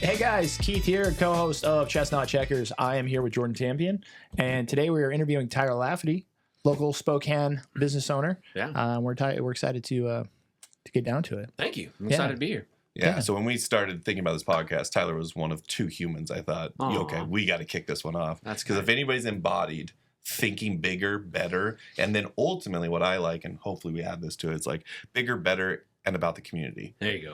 Hey guys, Keith here, co-host of Chestnut Checkers. I am here with Jordan Tampion, and today we are interviewing Tyler Lafferty, local Spokane business owner. Yeah, we're excited to get down to it. thank you. I'm excited to be here. Yeah, so when we started thinking about this podcast, Tyler was one of two humans. I thought, Aw. okay, we got to kick this one off. That's because great. if anybody's embodied thinking bigger, better, and then ultimately what I like, and hopefully we add this to it, it's like bigger, better, and about the community. There you go.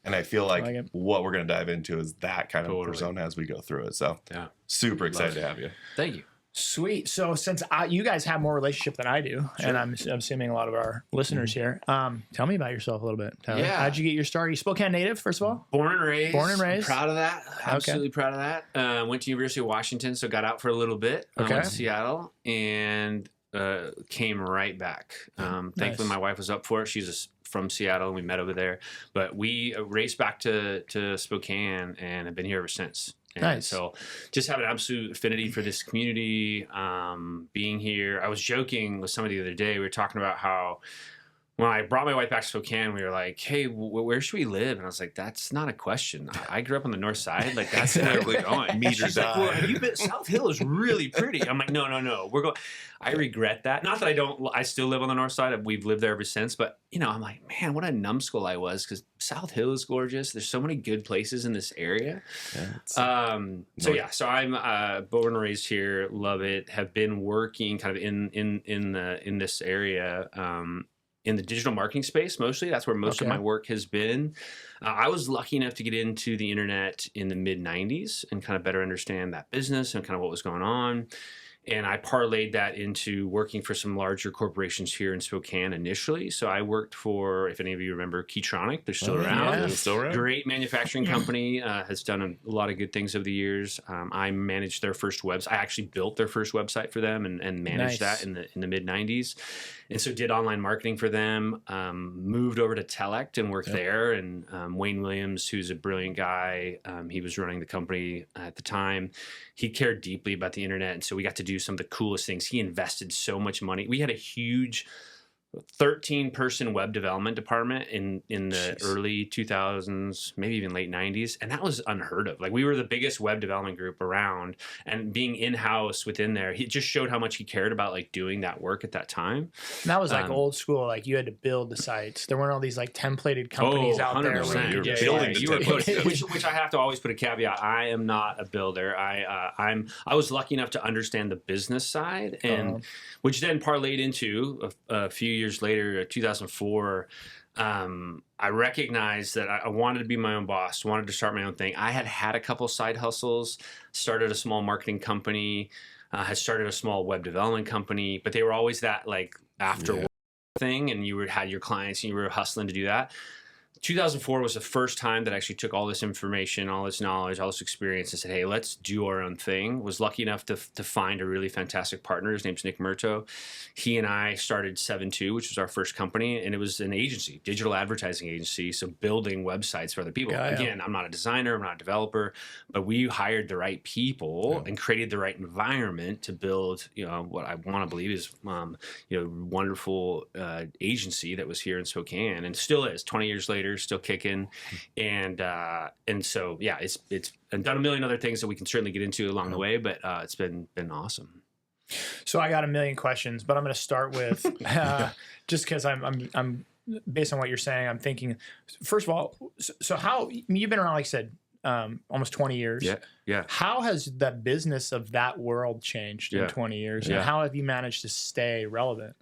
And I feel like, I like it. what we're going to dive into is that kind of Totally. persona as we go through it. So Yeah, super excited Love it. to have you. Thank you. Sweet. So since you guys have more relationship than I do, and I'm assuming a lot of our listeners here, tell me about yourself a little bit, Tyler. Yeah. How'd you get your start? Are you Spokane native, first of all? Born and raised. Born and raised. Proud of that. Absolutely proud of that. Went to University of Washington, so got out for a little bit. Okay. Went to Seattle and came right back. Thankfully, my wife was up for it. She's from Seattle, and we met over there. But we raced back to Spokane and have been here ever since. And Nice. So just have an absolute affinity for this community, being here. I was joking with somebody the other day. We were talking about how when I brought my wife back to Spokane, we were like, hey, where should we live? And I was like, that's not a question. I grew up on the north side. Like, that's where we're going. Meet or She's like, die. well, have you been? South Hill is really pretty. I'm like, no. We're going. I regret that. Not that I don't. I still live on the north side. We've lived there ever since. But, I'm like, man, what a numbskull I was, because South Hill is gorgeous. There's so many good places in this area. Yeah, So I'm born and raised here. Love it. Have been working kind of in this area. In the digital marketing space, mostly. That's where most of my work has been. I was lucky enough to get into the internet in the mid-90s and kind of better understand that business and kind of what was going on. And I parlayed that into working for some larger corporations here in Spokane initially. So I worked for, if any of you remember, Keytronic. They're still around. yeah. It's still around. Great manufacturing company, has done a lot of good things over the years. I managed their first website. I actually built their first website for them and managed Nice. that in the mid 90s. And so did online marketing for them, moved over to Telect and worked there. And Wayne Williams, who's a brilliant guy, he was running the company at the time. He cared deeply about the internet. And so we got to do some of the coolest things. He invested so much money. We had a huge 13-person web development department in the early 2000s, maybe even late 90s, and that was unheard of. Like, we were the biggest web development group around, and being in-house within there, he just showed how much he cared about like doing that work at that time. And that was like old school. Like, you had to build the sites. There weren't all these like templated companies out there. 100%. You were Yeah, building yeah, the you were templates. which I have to always put a caveat. I am not a builder. I was lucky enough to understand the business side, and which then parlayed into a few years later, 2004. I recognized that I wanted to be my own boss, wanted to start my own thing. I had a couple side hustles, started a small marketing company, had started a small web development company, but they were always that like after work thing, and you had your clients and you were hustling to do that. 2004 was the first time that I actually took all this information, all this knowledge, all this experience, and said, hey, let's do our own thing. Was lucky enough to find a really fantastic partner. His name's Nick Murto. He and I started 7-2, which was our first company, and it was an agency, digital advertising agency, so building websites for other people. Again, I'm not a designer, I'm not a developer, but we hired the right people and created the right environment to build, what I want to believe is, wonderful agency that was here in Spokane, and still is, 20 years later, still kicking. And so, it's I've done a million other things that we can certainly get into along the way, but it's been awesome. So I got a million questions, but I'm going to start with just because I'm based on what you're saying, I'm thinking, first of all, so how you've been around, like I said, almost 20 years. Yeah. How has the business of that world changed in 20 years? And how have you managed to stay relevant?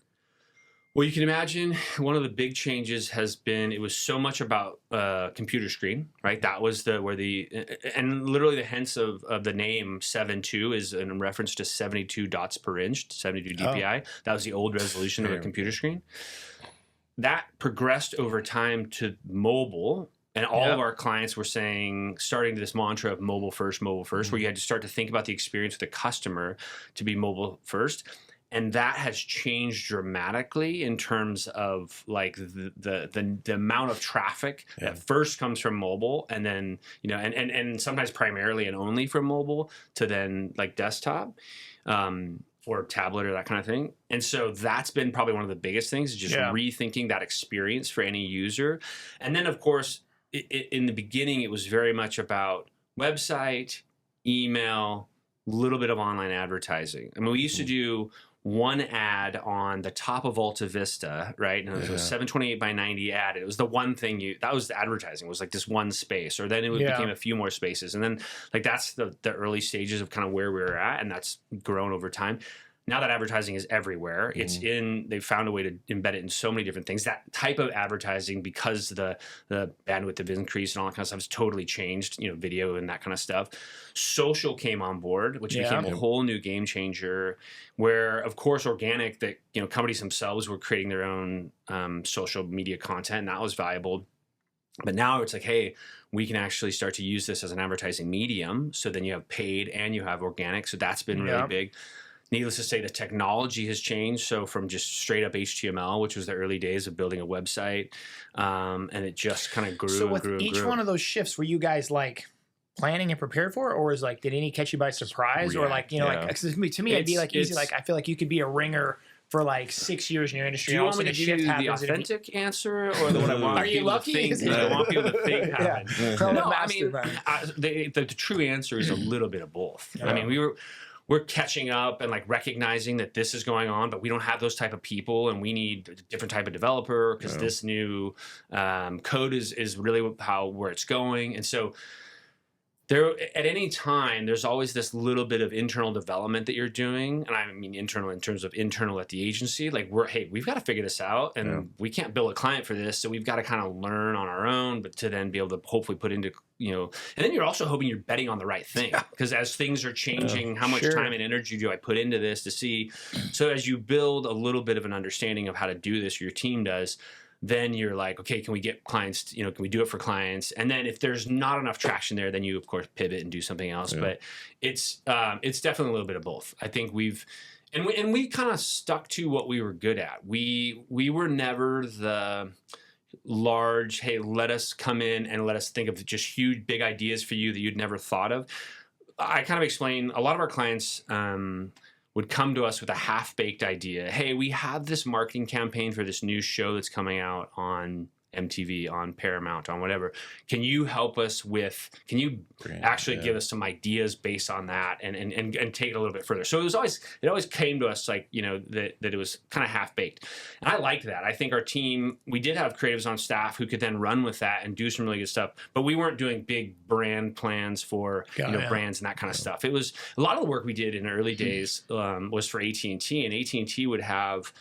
Well, you can imagine one of the big changes has been, it was so much about computer screen, right? That was and literally the hence of the name 7.2 is in reference to 72 dots per inch, 72 DPI. That was the old resolution of a computer screen. That progressed over time to mobile. And all of our clients were starting this mantra of mobile first, where you had to start to think about the experience with the customer to be mobile first. And that has changed dramatically in terms of like the amount of traffic that first comes from mobile, and then and sometimes primarily and only from mobile to then like desktop or tablet or that kind of thing. And so that's been probably one of the biggest things, is just rethinking that experience for any user. And then of course in the beginning it was very much about website, email, a little bit of online advertising. I mean, we used to do one ad on the top of Alta Vista, right? And it was a 728 by 90 ad. It was the one thing that was the advertising, was like this one space, or then it became a few more spaces. And then like that's the early stages of kind of where we were at, and that's grown over time. Now that advertising is everywhere, they've found a way to embed it in so many different things. That type of advertising, because the bandwidth have increased and all that kind of stuff, has totally changed, video and that kind of stuff. Social came on board, which became a whole new game changer, where of course organic, that, companies themselves were creating their own social media content, and that was valuable. But now it's like, hey, we can actually start to use this as an advertising medium. So then you have paid and you have organic. So that's been really big. Needless to say, the technology has changed. So from just straight up HTML, which was the early days of building a website, and it just kind of grew so and grew and grew. Each one of those shifts, were you guys like planning and prepared for it, or is like, did any catch you by surprise, or like, like to me, it'd be like easy. Like I feel like you could be a ringer for like 6 years in your industry. Do you want me to give you the authentic answer, or the one I want people to think? I want people to think happened. No, I mean, the true answer is a little bit of both. I mean, we're catching up and like recognizing that this is going on, but we don't have those type of people, and we need a different type of developer, because this new code is really where it's going. And so there, at any time, there's always this little bit of internal development that you're doing. And I mean internal in terms of internal at the agency. Like we've got to figure this out, and we can't bill a client for this. So we've got to kind of learn on our own, but to then be able to hopefully put into, and then you're also hoping you're betting on the right thing, because as things are changing, how much time and energy do I put into this to see? So as you build a little bit of an understanding of how to do this, or your team does, then you're like, okay, can we get clients, can we do it for clients? And then if there's not enough traction there, then you of course pivot and do something else. But it's definitely a little bit of both. I think we kind of stuck to what we were good at. We were never the large, hey, let us come in and let us think of just huge, big ideas for you that you'd never thought of. I kind of explain, a lot of our clients would come to us with a half-baked idea. Hey, we have this marketing campaign for this new show that's coming out on MTV, on Paramount, on whatever. Can you help us with, can you actually give us some ideas based on that and take it a little bit further? So it always came to us like, that it was kind of half-baked. And I liked that. I think our team, we did have creatives on staff who could then run with that and do some really good stuff, but we weren't doing big brand plans for, brands and that kind of stuff. It was, a lot of the work we did in the early days was for AT&T, and AT&T would have,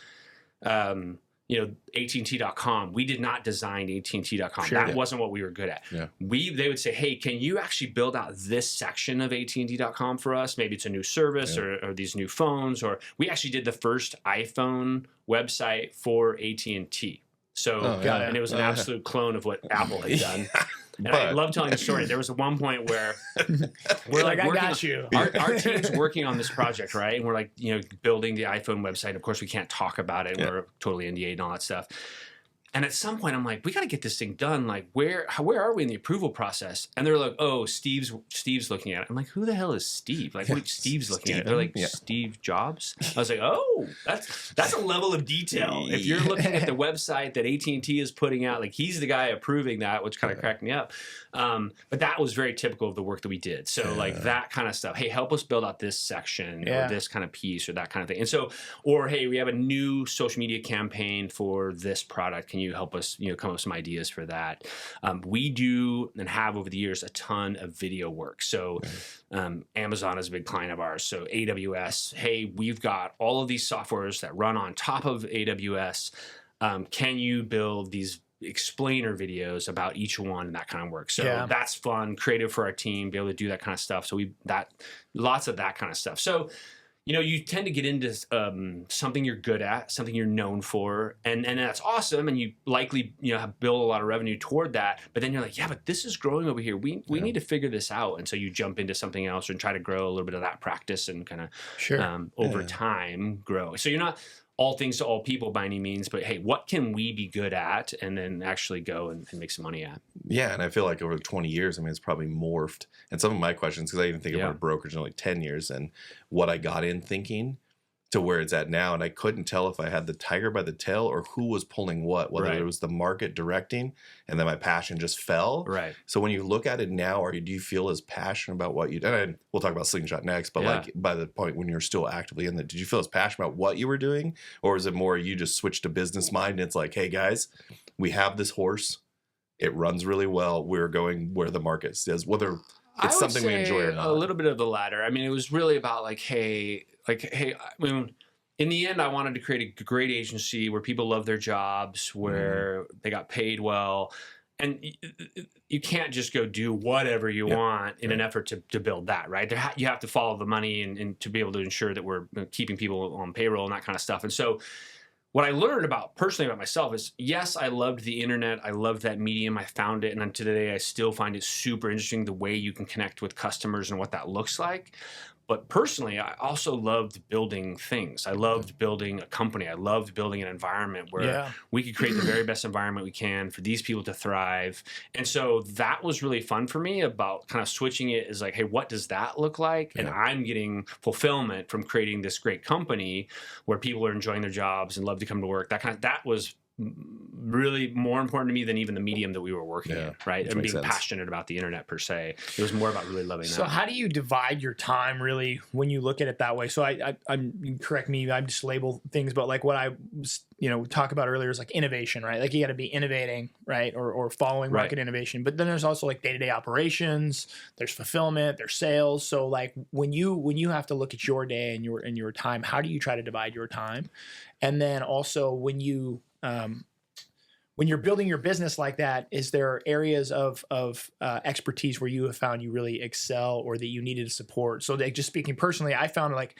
AT&T.com. We did not design AT&T.com. That wasn't what we were good at. They would say, hey, can you actually build out this section of AT&T.com for us? Maybe it's a new service or these new phones, or we actually did the first iPhone website for AT&T. So, and it was an absolute clone of what Apple had done. And I love telling the story. There was one point where we're like, I got you. Our team's working on this project, right? And we're like, building the iPhone website. Of course, we can't talk about it. We're totally NDA and all that stuff. And at some point, I'm like, we got to get this thing done. Like, where are we in the approval process? And they're like, oh, Steve's looking at it. I'm like, who the hell is Steve? Like, Steve's looking at it. They're like, Steve Jobs? I was like, oh, that's a level of detail. If you're looking at the website that AT&T is putting out, like, he's the guy approving that, which kind of cracked me up. But that was very typical of the work that we did. So, like, that kind of stuff. Hey, help us build out this section or this kind of piece or that kind of thing. And so, or, hey, we have a new social media campaign for this product. Can you help us, come up with some ideas for that? We do and have over the years a ton of video work. So Amazon is a big client of ours. So AWS, hey, we've got all of these softwares that run on top of AWS. Can you build these explainer videos about each one and that kind of work? So that's fun, creative for our team, be able to do that kind of stuff. So lots of that kind of stuff. So you tend to get into something you're good at, something you're known for, and that's awesome, and you likely have built a lot of revenue toward that. But then you're like, but this is growing over here. We need to figure this out, and so you jump into something else and try to grow a little bit of that practice and kind of over time grow. So you're not all things to all people by any means, but hey, what can we be good at and then actually go and make some money at? Yeah, and I feel like over 20 years, it's probably morphed. And some of my questions, because I even think about a brokerage in like 10 years and what I got in thinking to where it's at now. And I couldn't tell if I had the tiger by the tail or who was pulling what, whether Right. it was the market directing and then my passion just fell. Right. So when you look at it now, do you feel as passionate about what you did? And we'll talk about Slingshot next, but Yeah. like by the point when you're still actively in it, did you feel as passionate about what you were doing? Or is it more you just switched to business mind and it's like, hey guys, we have this horse. It runs really well. We're going where the market says, whether it's something we enjoy or not. A little bit of the latter. I mean, it was really about like, hey, I mean, in the end, I wanted to create a great agency where people love their jobs, where they got paid well. And you can't just go do whatever you want in an effort to build that, right? You have to follow the money and to be able to ensure that we're keeping people on payroll and that kind of stuff. And so what I learned personally about myself is, yes, I loved the internet. I loved that medium. I found it. And today I still find it super interesting the way you can connect with customers and what that looks like. But personally, I also loved building things. I loved building a company. I loved building an environment where we could create the very best environment we can for these people to thrive. And so that was really fun for me about kind of switching it as like, hey, what does that look like? And I'm getting fulfillment from creating this great company where people are enjoying their jobs and love to come to work. That was really more important to me than even the medium that we were working in, right? And being passionate about the internet per se. It was more about really loving that. So how do you divide your time really when you look at it that way? So I'm correct me, I just label things, but like what I was, talk about earlier is like innovation, right? Like you got to be innovating, right? Or following market innovation. But then there's also like day-to-day operations, there's fulfillment, there's sales. So like when you have to look at your day and your time, how do you try to divide your time? And then also when you're building your business like that, is there areas of expertise where you have found you really excel or that you needed support? So like just speaking personally, I found like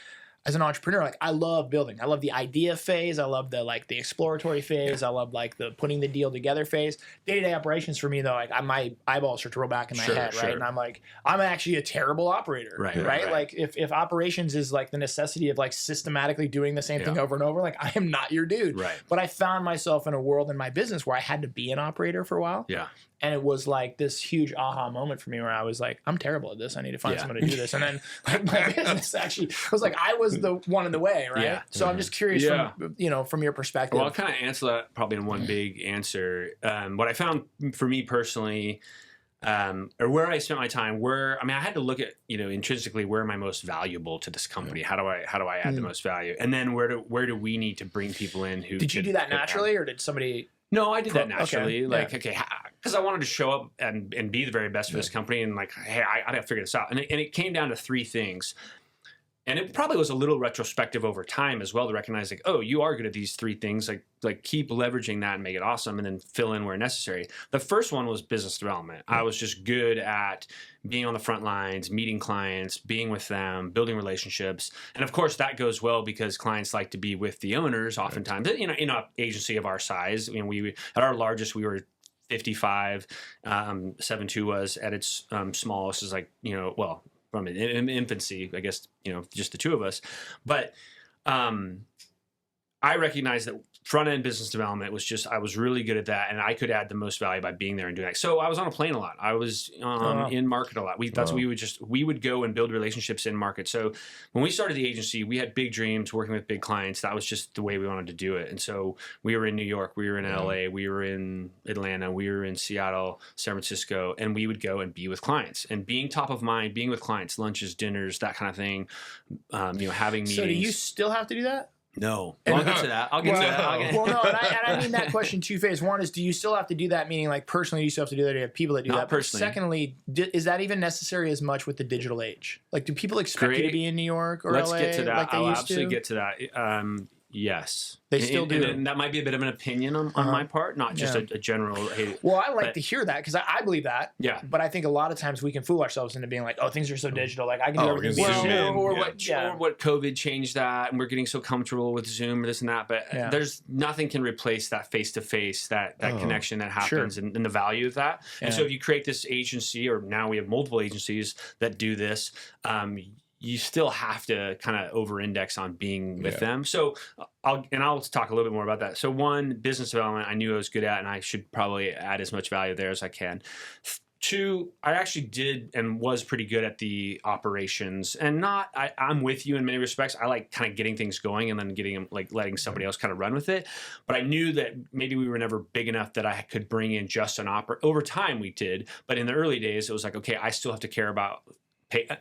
as an entrepreneur, like I love building. I love the idea phase. I love the exploratory phase. I love like the putting the deal together phase. Day-to-day operations for me though, like my eyeballs start to roll back in my head, right? And I'm like, I'm actually a terrible operator, right? Like if operations is like the necessity of like systematically doing the same thing over and over, like I am not your dude. Right. But I found myself in a world in my business where I had to be an operator for a while. Yeah. And it was like this huge aha moment for me where I was like, I'm terrible at this. I need to find someone to do this. And then like my business actually was like, I was the one in the way, right? Yeah. So I'm just curious from your perspective. Well, I'll kind of answer that probably in one big answer. What I found for me personally, or where I spent my time, I had to look at, intrinsically, where am I most valuable to this company? How do I add the most value? And then where do we need to bring people in who did you do that naturally or did somebody? No, I did that naturally. Because I wanted to show up and be the very best for this company. And like, hey, I got to figure this out. And it came down to three things. And it probably was a little retrospective over time as well to recognize like, oh, you are good at these three things. Like keep leveraging that and make it awesome and then fill in where necessary. The first one was business development. I was just good at being on the front lines, meeting clients, being with them, building relationships. And of course that goes well because clients like to be with the owners oftentimes. In an agency of our size, we at our largest, we were 55. 7.2 was at its smallest is like, from an infancy, I guess, just the two of us. But I recognized that front-end business development I was really good at that, and I could add the most value by being there and doing that. So I was on a plane a lot. I was in market a lot. We would go and build relationships in market. So when we started the agency, we had big dreams working with big clients. That was just the way we wanted to do it. And so we were in New York, we were in LA, we were in Atlanta, we were in Seattle, San Francisco, and we would go and be with clients. And being top of mind, being with clients, lunches, dinners, that kind of thing, having meetings. So do you still have to do that? No. I'll get to that. Well, no, and I mean that question two phase. One is, do you still have to do that? Meaning, like, personally, do you still have to do that? Do you have people that do Not that? personally. But secondly, is that even necessary as much with the digital age? Like, do people expect you to be in New York or Let's LA get to that. like they I'll used absolutely to? get to that. Yes. They still do. And that might be a bit of an opinion on my part, not just a general, hey. Well, I like to hear that because I believe that. Yeah. But I think a lot of times we can fool ourselves into being like, oh, things are so digital. Like, I can do everything via Zoom. Or what COVID changed that, and we're getting so comfortable with Zoom or this and that. But there's nothing can replace that face-to-face, that connection that happens and the value of that. Yeah. And so if you create this agency, or now we have multiple agencies that do this, you still have to kind of over-index on being with them. So I'll talk a little bit more about that. So one, business development, I knew I was good at, and I should probably add as much value there as I can. Two, I actually did and was pretty good at the operations, and I'm with you in many respects. I like kind of getting things going and then getting them, like letting somebody else kind of run with it. But I knew that maybe we were never big enough that I could bring in just an over time we did. But in the early days, it was like, okay, I still have to care about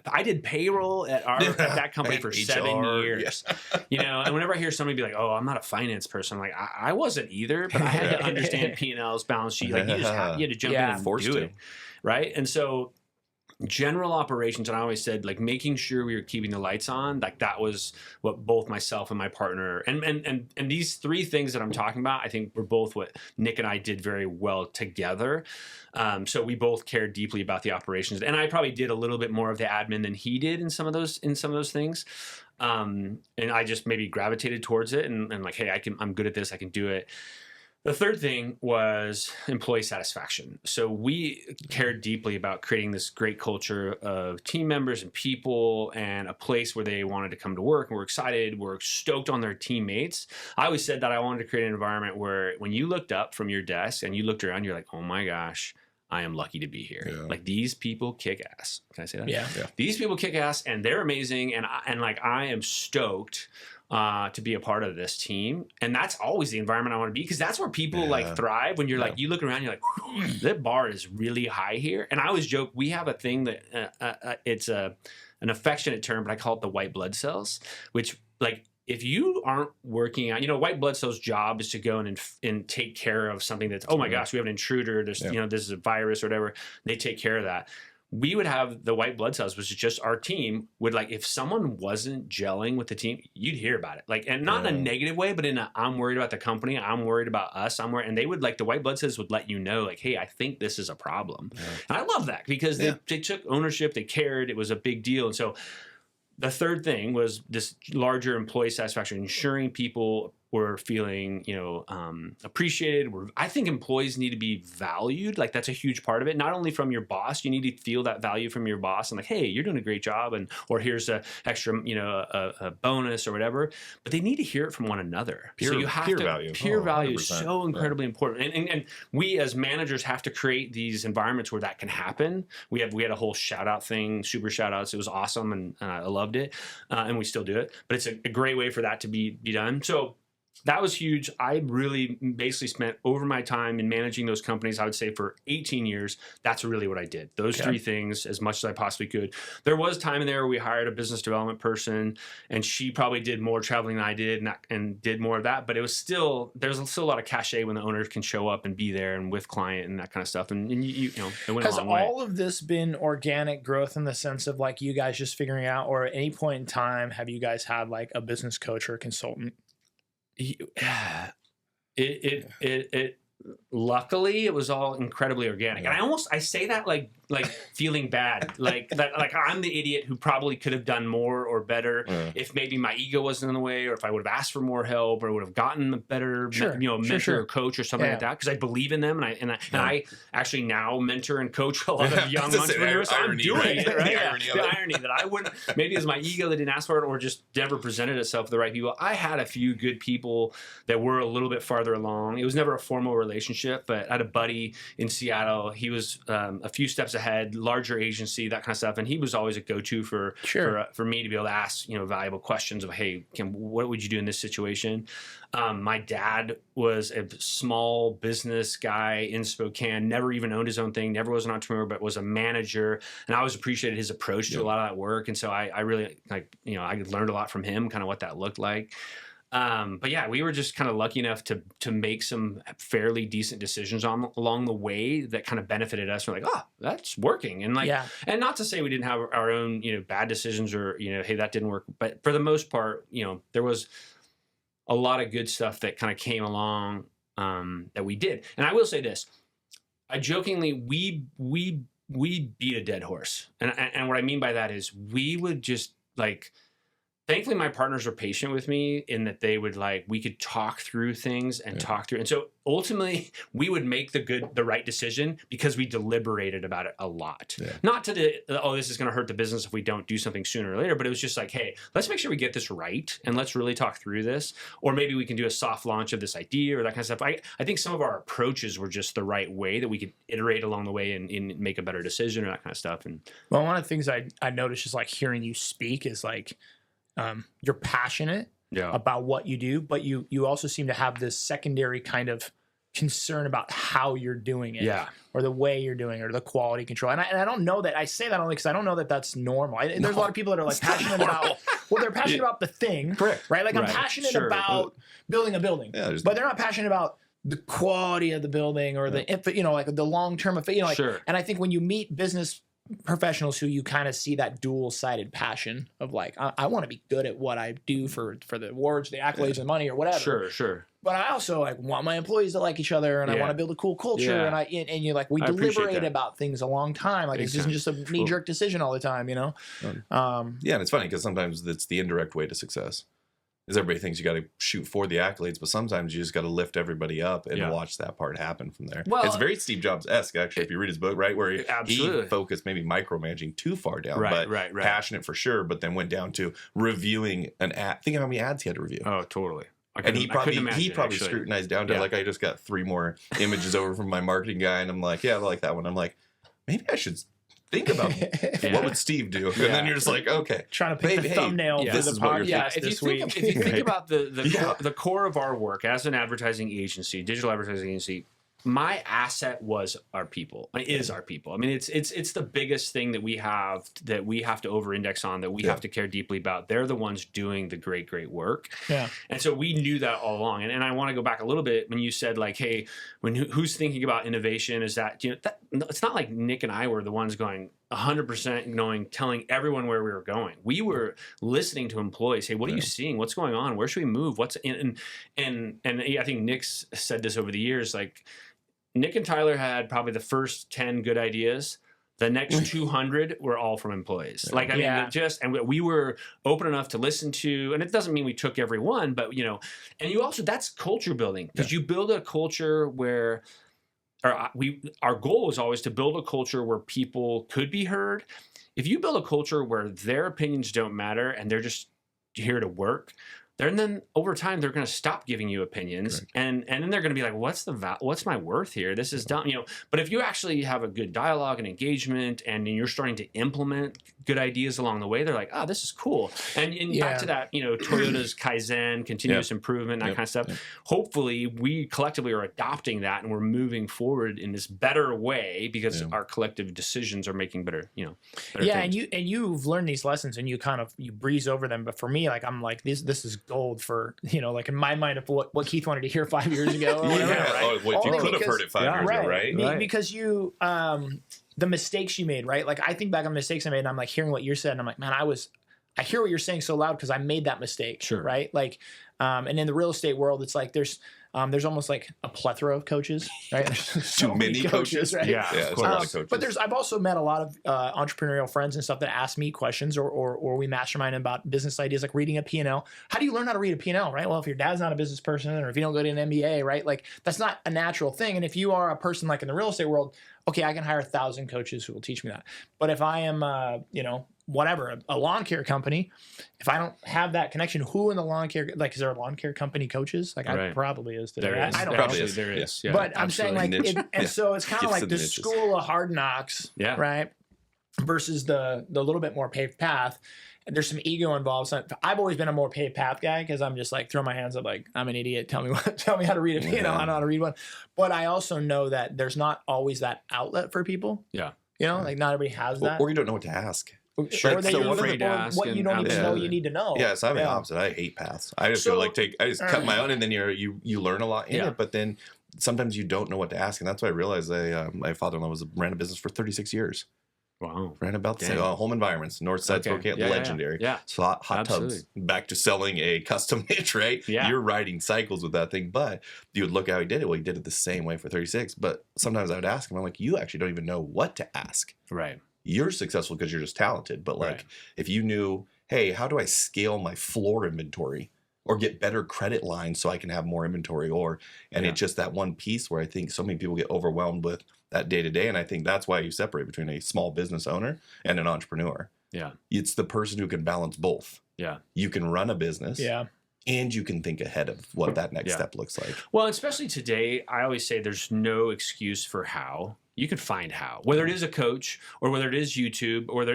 I did payroll at that company for 7 years, and whenever I hear somebody be like, "Oh, I'm not a finance person," I'm like, I wasn't either, but I had to understand P&L's, balance sheet. Like you had to jump in and do it, right? And so general operations, and I always said, like, making sure we were keeping the lights on, like that was what both myself and my partner and these three things that I'm talking about, I think were both what Nick and I did very well together. So we both cared deeply about the operations, and I probably did a little bit more of the admin than he did in some of those things. And I just maybe gravitated towards it and like, hey, I'm good at this, I can do it. The third thing was employee satisfaction. So we cared deeply about creating this great culture of team members and people and a place where they wanted to come to work and we're excited, we're stoked on their teammates. I always said that I wanted to create an environment where when you looked up from your desk and you looked around, you're like, oh my gosh, I am lucky to be here. Yeah. Like these people kick ass. Can I say that? Yeah. These people kick ass and they're amazing. And I am stoked to be a part of this team. And that's always the environment I want to be, because that's where people like thrive. When you're like, you look around, you're like, that bar is really high here. And I always joke, we have a thing that it's an affectionate term, but I call it the white blood cells, which like, if you aren't working out, white blood cells' job is to go in and take care of something that's, oh my gosh, we have an intruder, there's, this is a virus or whatever. They take care of that. We would have the white blood cells, which is just our team, would like, if someone wasn't gelling with the team, you'd hear about it. Like, and not in a negative way, but in a, I'm worried about the company, I'm worried about us, and they would like, the white blood cells would let you know, like, hey, I think this is a problem. Yeah. And I love that because they took ownership, they cared, it was a big deal. And so the third thing was this larger employee satisfaction, ensuring people were feeling, appreciated. I think employees need to be valued. Like that's a huge part of it. Not only from your boss, you need to feel that value from your boss and like, hey, you're doing a great job, or here's a extra, a bonus or whatever. But they need to hear it from one another. So you have value. Peer value is so incredibly important. And we as managers have to create these environments where that can happen. We had a whole shout out thing, super shout outs. It was awesome and I loved it, and we still do it. But it's a great way for that to be done. So that was huge. I really basically spent over my time in managing those companies, I would say for 18 years. That's really what I did. Those three things as much as I possibly could. There was time in there where we hired a business development person and she probably did more traveling than I did and did more of that. But there's still a lot of cachet when the owner can show up and be there and with client and that kind of stuff. And it went a long way. Has all of this been organic growth in the sense of like you guys just figuring out, or at any point in time, have you guys had like a business coach or a consultant? Luckily it was all incredibly organic. And I say that like feeling bad, like I'm the idiot who probably could have done more or better if maybe my ego wasn't in the way, or if I would have asked for more help, or would have gotten a better mentor or coach or something like that, because I believe in them and I actually now mentor and coach a lot of young entrepreneurs. So I'm doing it, right? The irony that I wouldn't, maybe it was my ego that didn't ask for it, or just never presented itself to the right people. I had a few good people that were a little bit farther along. It was never a formal relationship, but I had a buddy in Seattle. He was a few steps ahead, larger agency, that kind of stuff, and he was always a go-to for me to be able to ask valuable questions of, hey, what would you do in this situation? My dad was a small business guy in Spokane, never even owned his own thing, never was an entrepreneur, but was a manager, and I always appreciated his approach to a lot of that work. And so I really I learned a lot from him, kind of what that looked like. But yeah, we were just kind of lucky enough to make some fairly decent decisions along the way that kind of benefited us. We're like, oh, that's working. And and not to say we didn't have our own, bad decisions or, hey, that didn't work. But for the most part, there was a lot of good stuff that kind of came along, that we did. And I will say this, I jokingly, we beat a dead horse. And what I mean by that is we would just thankfully my partners are patient with me in that they would we could talk through things and talk through. And so ultimately we would make the right decision because we deliberated about it a lot. Yeah. Not to this is going to hurt the business if we don't do something sooner or later, but it was just like, hey, let's make sure we get this right and let's really talk through this. Or maybe we can do a soft launch of this idea or that kind of stuff. I think some of our approaches were just the right way that we could iterate along the way and make a better decision or that kind of stuff. And well, one of the things I noticed is hearing you speak is you're passionate about what you do, but you also seem to have this secondary kind of concern about how you're doing it, or the way you're doing it, or the quality control. And I don't know that I say that only because I don't know that that's normal. There's a lot of people that are passionate about, they're passionate about the thing, correct? Right? I'm passionate about building a building, but they're not passionate about the quality of the building or the the long term effect. And I think when you meet business professionals who you kind of see that dual-sided passion of I want to be good at what I do for the awards, the accolades, and money or whatever. Sure. But I also want my employees to like each other, and I want to build a cool culture. And we deliberate about things a long time. It isn't just a knee-jerk decision all the time. And it's funny because sometimes it's the indirect way to success. Because everybody thinks you got to shoot for the accolades, but sometimes you just got to lift everybody up and watch that part happen from there. Well, it's very Steve Jobs-esque, actually, if you read his book, right? Where he focused maybe micromanaging too far down, but passionate for sure, but then went down to reviewing an ad. Think of how many ads he had to review. Oh, totally. And he probably scrutinized down to I just got 3 more images over from my marketing guy, and I'm like, I like that one. I'm like, maybe I should think about what would Steve do, and then you're just like, okay, trying to pick the thumbnail for the podcast this week. If you think about the core of our work as an advertising agency, digital advertising agency, my asset was our people. Is our people. I mean, it's the biggest thing that we have to over-index on, that we have to care deeply about. They're the ones doing the great work. Yeah. And so we knew that all along. And I want to go back a little bit when you said hey, who's thinking about innovation? Is that it's not like Nick and I were the ones going 100% telling everyone where we were going. We were listening to employees. Hey, what are you seeing? What's going on? Where should we move? And I think Nick's said this over the years. Nick and Tyler had probably the first 10 good ideas. The next 200 were all from employees. And we were open enough to listen to, and it doesn't mean we took every one, but and you also, that's culture building, because you build a culture where our goal is always to build a culture where people could be heard. If you build a culture where their opinions don't matter and they're just here to work, then over time they're going to stop giving you opinions, and then they're going to be like, what's my worth here? This is dumb, But if you actually have a good dialogue and engagement, and you're starting to implement good ideas along the way, they're like, oh, this is cool. And back to that, Toyota's Kaizen, continuous improvement, that kind of stuff. Hopefully we collectively are adopting that, and we're moving forward in this better way because our collective decisions are making better, better things. and you've learned these lessons, and you breeze over them. But for me, I'm like, this is gold for, in my mind of what Keith wanted to hear 5 years ago. Or whatever, right? Well, you could have heard it 5 years ago, right? Because you, the mistakes you made, right? I think back on mistakes I made, and I'm hearing what you're saying, and I'm like, man, I hear what you're saying so loud because I made that mistake, right? And in the real estate world, it's there's almost a plethora of coaches, right? Too many coaches, right? Yeah, there's a lot of coaches. But I've also met a lot of entrepreneurial friends and stuff that ask me questions, or we mastermind about business ideas, like reading a P&L. How do you learn how to read a P&L, right? Well, if your dad's not a business person, or if you don't go to an MBA, right? That's not a natural thing. And if you are a person in the real estate world, okay, I can hire 1,000 coaches who will teach me that. But if I am, whatever, a lawn care company, if I don't have that connection, who in the lawn care, is there a lawn care company coaches? I probably is today. There is. I don't probably know. Is. There is. Yeah, but I'm saying so it's kind of the school of hard knocks, right? Versus the little bit more paved path. And there's some ego involved. So I've always been a more paved path guy, because I'm just throw my hands up I'm an idiot. Tell me how to read a P&L. I know how to read one. But I also know that there's not always that outlet for people. Yeah. not everybody has that. Or you don't know what to ask. Sure, they so afraid to ask what you don't even know you need to know. Yeah, so I'm the opposite. I hate paths. I just feel I just cut my own, and then you learn a lot in it. But then sometimes you don't know what to ask, and that's why I realized my father-in-law ran a business for 36 years. Wow. Ran about the same. Home environments, North Side Spokane, legendary. Yeah. So hot tubs. Back to selling a custom niche, right? Yeah. You're riding cycles with that thing, but you would look how he did it. Well, he did it the same way for 36. But sometimes I would ask him, I'm like, you actually don't even know what to ask. Right. You're successful because you're just talented. But if you knew hey, how do I scale my floor inventory or get better credit lines so I can have more inventory? And it's just that one piece where I think so many people get overwhelmed with that day to day. And I think that's why you separate between a small business owner and an entrepreneur. Yeah. It's the person who can balance both. Yeah. You can run a business. Yeah. And you can think ahead of what that next step looks like. Well, especially today, I always say there's no excuse for how. You can find how, whether it is a coach or whether it is YouTube or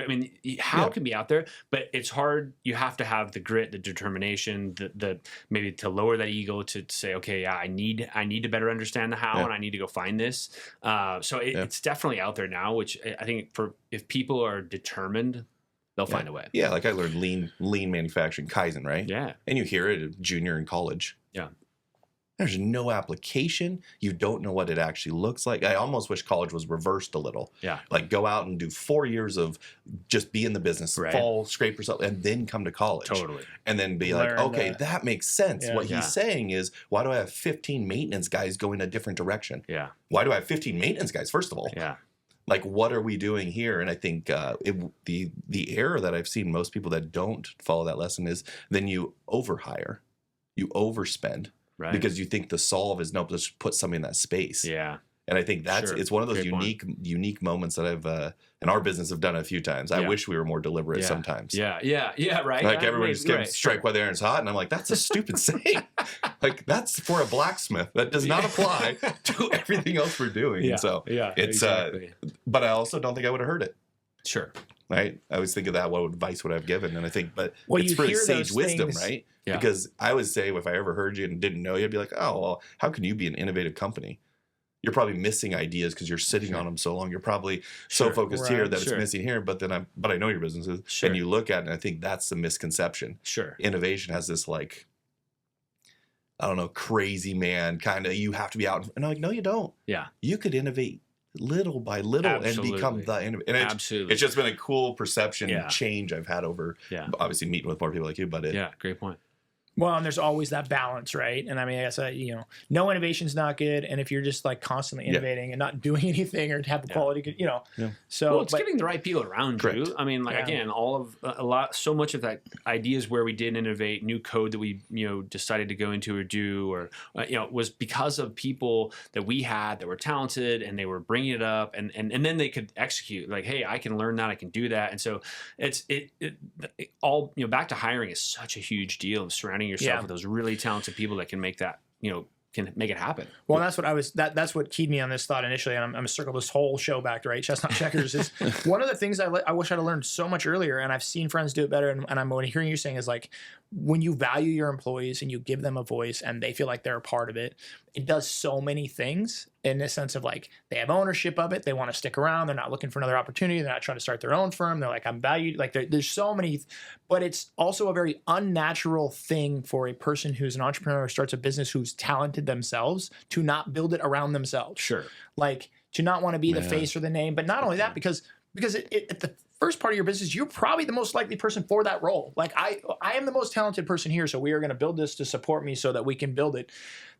how can be out there, but it's hard. You have to have the grit, the determination, the maybe to lower that ego to say, okay, yeah, I need to better understand the how, and I need to go find this. It's definitely out there now, which I think if people are determined, they'll find a way. Yeah, like I learned lean manufacturing, Kaizen, right? Yeah. And you hear it at junior in college. Yeah. There's no application. You don't know what it actually looks like. I almost wish college was reversed a little. Yeah. Like go out and do 4 years of just be in the business, fall, scrape yourself, and then come to college. Totally. And then be like, okay, that makes sense. Yeah. What he's saying is, why do I have 15 maintenance guys going a different direction? Yeah. Why do I have 15 maintenance guys, first of all? Yeah. Like, what are we doing here? And I think the error that I've seen most people that don't follow that lesson is then you overhire, you overspend, right? Because you think the solve is nope, let's put somebody in that space. Yeah. And I think it's one of those unique moments that I've in our business have done a few times. I wish we were more deliberate sometimes. Yeah, right. Like everybody just gets strike while the iron's hot, and I'm like, that's a stupid saying. Like that's for a blacksmith. That does not apply to everything else we're doing. Yeah. And so it's exactly. But I also don't think I would have heard it. Sure. Right. I always think of that. What advice would I have given? And I think, but well, it's really sage wisdom, things, right? Yeah. Because I would say if I ever heard you and didn't know you, I'd be like, oh, well, how can you be an innovative company? You're probably missing ideas because you're sitting on them so long. You're probably so focused here that it's missing here. But I know your business is, and you look at it, and I think that's the misconception. Sure. Innovation has this like, I don't know, crazy man kind of. You have to be out, and I'm like, no, you don't. Yeah. You could innovate little by little and become the innovator. Absolutely. It's just been a cool perception change I've had over. Yeah. Obviously, meeting with more people like you, but great point. Well, and there's always that balance, right? And I mean, I guess, no innovation's not good. And if you're just like constantly innovating and not doing anything or have the quality, so it's getting the right people around you. I mean, again, so much of that ideas where we didn't innovate, new code that we, decided to go into or do, or, was because of people that we had that were talented and they were bringing it up and then they could execute like, hey, I can learn that, I can do that. And so it all, back to hiring is such a huge deal of surrounding yourself with those really talented people that can make that, can make it happen. Well, that's what keyed me on this thought initially. And I'm going to circle this whole show back to Chestnut Checkers is one of the things I wish I'd learned so much earlier. And I've seen friends do it better. And I'm hearing you saying is like, when you value your employees and you give them a voice and they feel like they're a part of it, it does so many things in the sense of like, they have ownership of it. They want to stick around. They're not looking for another opportunity. They're not trying to start their own firm. They're like, I'm valued. Like there's so many, but it's also a very unnatural thing for a person who's an entrepreneur or starts a business who's talented themselves to not build it around themselves. Sure. Like to not want to be the face or the name, but not only that, because at the first part of your business, you're probably the most likely person for that role. Like I am the most talented person here. So we are going to build this to support me so that we can build it.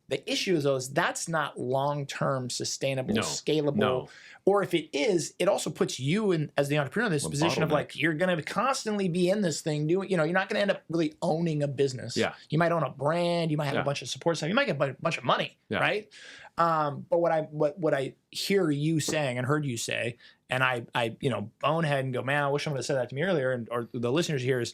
The issue is though, is that's not long-term sustainable, scalable. No. Or if it is, it also puts you in as the entrepreneur in this position of like, you're going to constantly be in this thing doing, you're not going to end up really owning a business. Yeah. You might own a brand. You might have a bunch of support stuff. You might get a bunch of money. Yeah. Right. But what I hear you saying and heard you say, and I bonehead and go, man, I wish someone had said that to me earlier. Or the listeners here is,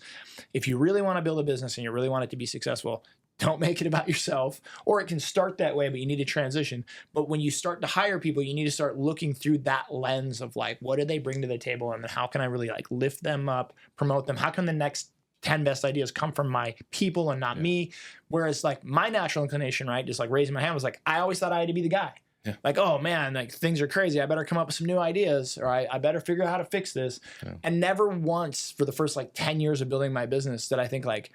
if you really want to build a business and you really want it to be successful, don't make it about yourself, or it can start that way, but you need to transition. But when you start to hire people, you need to start looking through that lens of like, what do they bring to the table? And then how can I really like lift them up, promote them? How can the next 10 best ideas come from my people and not me? Whereas like my natural inclination, right, just like raising my hand was like, I always thought I had to be the guy. Yeah. Like, oh man, like things are crazy. I better come up with some new ideas, or I better figure out how to fix this. Yeah. And never once for the first like 10 years of building my business did I think like,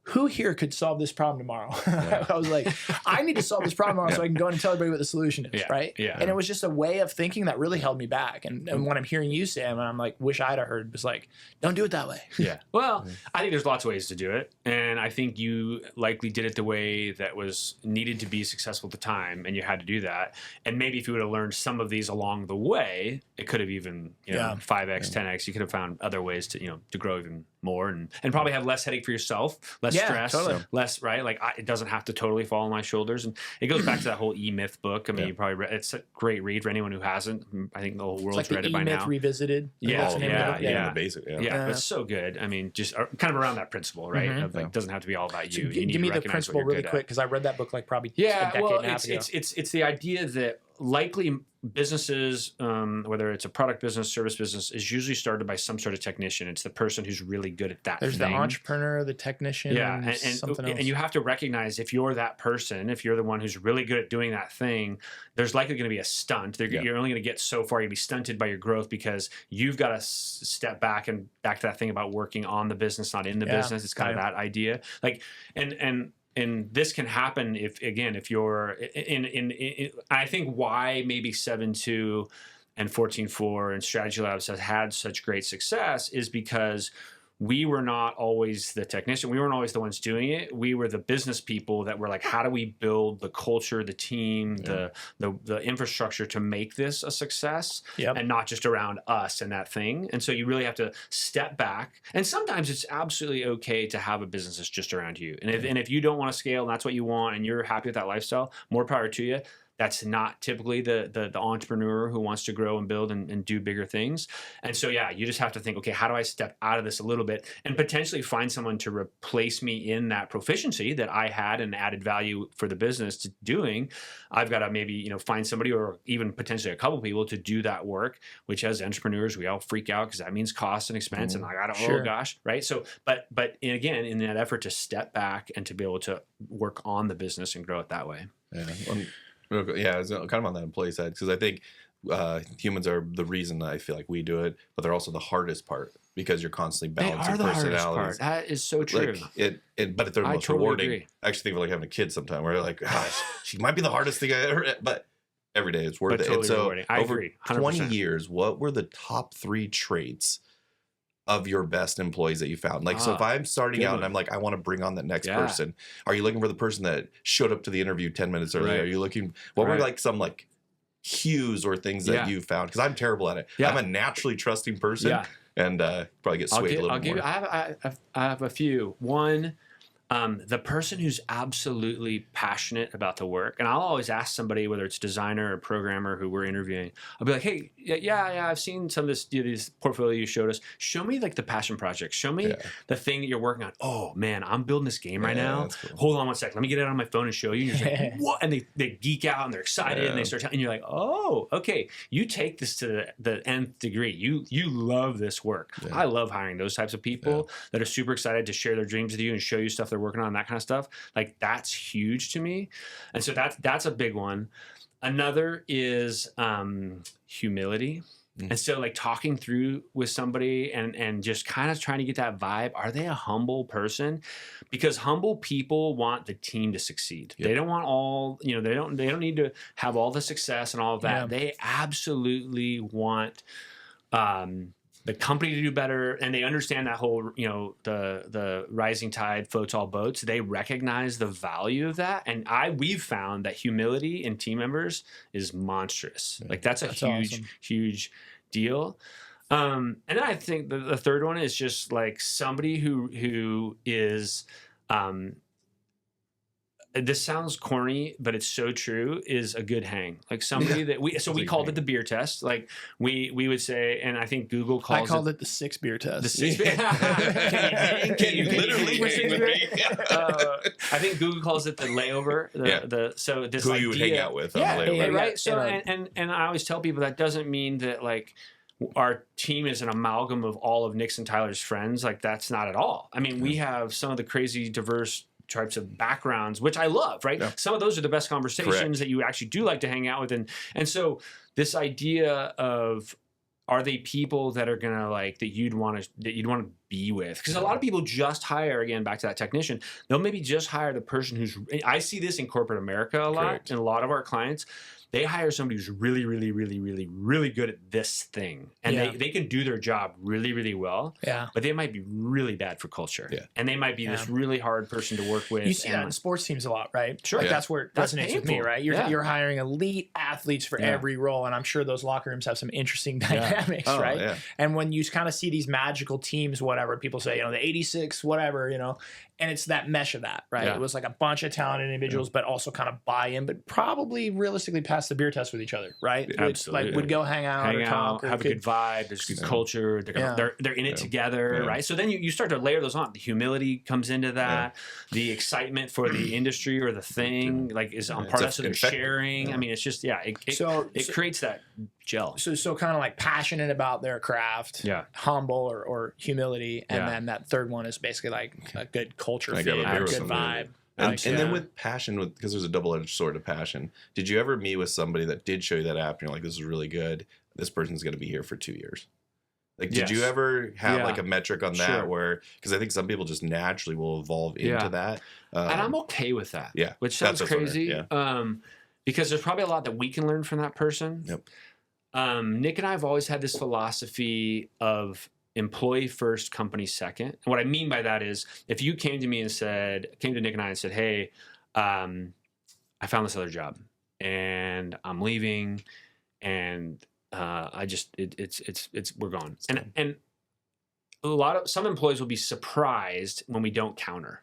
who here could solve this problem tomorrow? I was like, I need to solve this problem tomorrow so I can go in and tell everybody what the solution is, right? Yeah. And it was just a way of thinking that really held me back. And what I'm hearing you say, and I'm like, wish I'd have heard, was like, don't do it that way. Yeah. Well, I think there's lots of ways to do it. And I think you likely did it the way that was needed to be successful at the time, and you had to do that. And maybe if you would have learned some of these along the way, it could have even, 5x, 10x. You could have found other ways to, to grow even more and probably have less headache for yourself, less stress, less, right? Like it doesn't have to totally fall on my shoulders. And it goes back to that whole E-Myth book. I mean, you probably read, it's a great read for anyone who hasn't. I think the whole world's read it by now. E-Myth Revisited. The basic. Yeah, but it's so good. I mean, just kind of around that principle, right? Of like, doesn't have to be all about you. Give me the principle really quick, because I read that book like probably a decade and a half ago. It's the idea that likely businesses, whether it's a product business, service business, is usually started by some sort of technician. It's the person who's really good at that There's thing. the entrepreneur, the technician, and something else. And you have to recognize if you're that person, if you're the one who's really good at doing that thing, there's likely going to be a stunt. You're only going to get so far. You'll be stunted by your growth because you've got to step back to that thing about working on the business, not in the business. It's kind of that idea. Like, and this can happen if you're in I think why maybe 7.2 and 14.4 and Strategy Labs has had such great success is because we were not always the technician. We weren't always the ones doing it. We were the business people that were like, how do we build the culture, the team, the infrastructure to make this a success and not just around us and that thing. And so you really have to step back. And sometimes it's absolutely okay to have a business that's just around you. And if you don't want to scale and that's what you want and you're happy with that lifestyle, more power to you. That's not typically the entrepreneur who wants to grow and build and do bigger things. And so, you just have to think, okay, how do I step out of this a little bit and potentially find someone to replace me in that proficiency that I had and added value for the business to doing. I've got to maybe, find somebody or even potentially a couple people to do that work, which as entrepreneurs, we all freak out because that means cost and expense. And oh gosh, right? So, but again, in that effort to step back and to be able to work on the business and grow it that way. Yeah, it's kind of on that employee side because I think humans are the reason I feel like we do it, but they're also the hardest part because you're constantly balancing personalities. That is so true. But they're the most rewarding. Agree. I actually think of like having a kid sometime where you're like, gosh, she might be the hardest thing I ever, but every day it's worth it. Totally and so rewarding. I over agree. 100%. 20 years, what were the top 3 traits of your best employees that you found? Like, so if I'm starting out and I'm like, I want to bring on that next person, are you looking for the person that showed up to the interview 10 minutes early? Are you looking, what were like some like cues or things that you found? Because I'm terrible at it. I'm a naturally trusting person and probably get swayed a little more. I have a few. One, the person who's absolutely passionate about the work, and I'll always ask somebody, whether it's designer or programmer who we're interviewing, I'll be like, hey, I've seen some of this portfolio you showed us. Show me like the passion project. Show me the thing that you're working on. Oh man, I'm building this game right now. Cool. Hold on one sec. Let me get it on my phone and show you. And you're like, what? And they geek out and they're excited and they start telling, and you're like, oh, okay. You take this to the nth degree. You love this work. I love hiring those types of people that are super excited to share their dreams with you and show you stuff they're working on, that kind of stuff. Like that's huge to me. And so that's a big one. Another is humility. And so like talking through with somebody and just kind of trying to get that vibe. Are they a humble person? Because humble people want the team to succeed. They don't want all, they don't need to have all the success and all of that. They absolutely want the company to do better, and they understand that whole, the rising tide floats all boats. They recognize the value of that, and we've found that humility in team members is monstrous. Like that's huge deal. And then I think the third one is just like somebody who is. This sounds corny, but it's so true, is a good hang. Like somebody that we called it the beer test. Like we would say, and I think Google calls it. I called it the 6 beer test. The 6 beer Can you literally hang with me? I think Google calls it the layover. So this who you would hang out with on the layover. Right? So and I always tell people that doesn't mean that like our team is an amalgam of all of Nick's and Tyler's friends. Like that's not at all. I mean, we have some of the crazy diverse types of backgrounds, which I love, right? Some of those are the best conversations that you actually do like to hang out with. And so this idea of are they people that are gonna like that you'd want to be with? Because a lot of people just hire, again, back to that technician, they'll maybe just hire the person who's, I see this in corporate America a lot. Correct. And a lot of our clients, they hire somebody who's really, really, really, really, really good at this thing. And they can do their job really, really well. Yeah. But they might be really bad for culture. Yeah. And they might be this really hard person to work with. You see that in sports teams a lot, right? Sure. Like that's where it That's resonates with me, painful. right? You're hiring elite athletes for every role, and I'm sure those locker rooms have some interesting dynamics, Oh, right? yeah. And when you kind of see these magical teams, whatever, people say, the 86, whatever, and it's that mesh of that, right? Yeah. It was like a bunch of talented individuals, but also kind of buy in, but probably realistically pass the beer test with each other, right? Absolutely. Would go hang out, or talk, or have a good vibe. There's good culture. They're in it together, right? So then you start to layer those on. The humility comes into that. The excitement for the industry or the thing, like is on part of it. So they're sharing. I mean, it's just it creates that gel. So kind of like passionate about their craft, humble or humility, and then that third one is basically like a good culture fit, a good vibe. And then with passion, because there's a double-edged sword of passion. Did you ever meet with somebody that did show you that app and you're like, this is really good. This person's going to be here for 2 years? Like, did you ever have like a metric on that where, because I think some people just naturally will evolve into that. And I'm okay with that. Yeah. Which sounds crazy. Yeah. Because there's probably a lot that we can learn from that person. Yep. Nick and I have always had this philosophy of employee first, company second. And what I mean by that is, if you came to Nick and I and said, hey, I found this other job and I'm leaving and we're gone. And some employees will be surprised when we don't counter.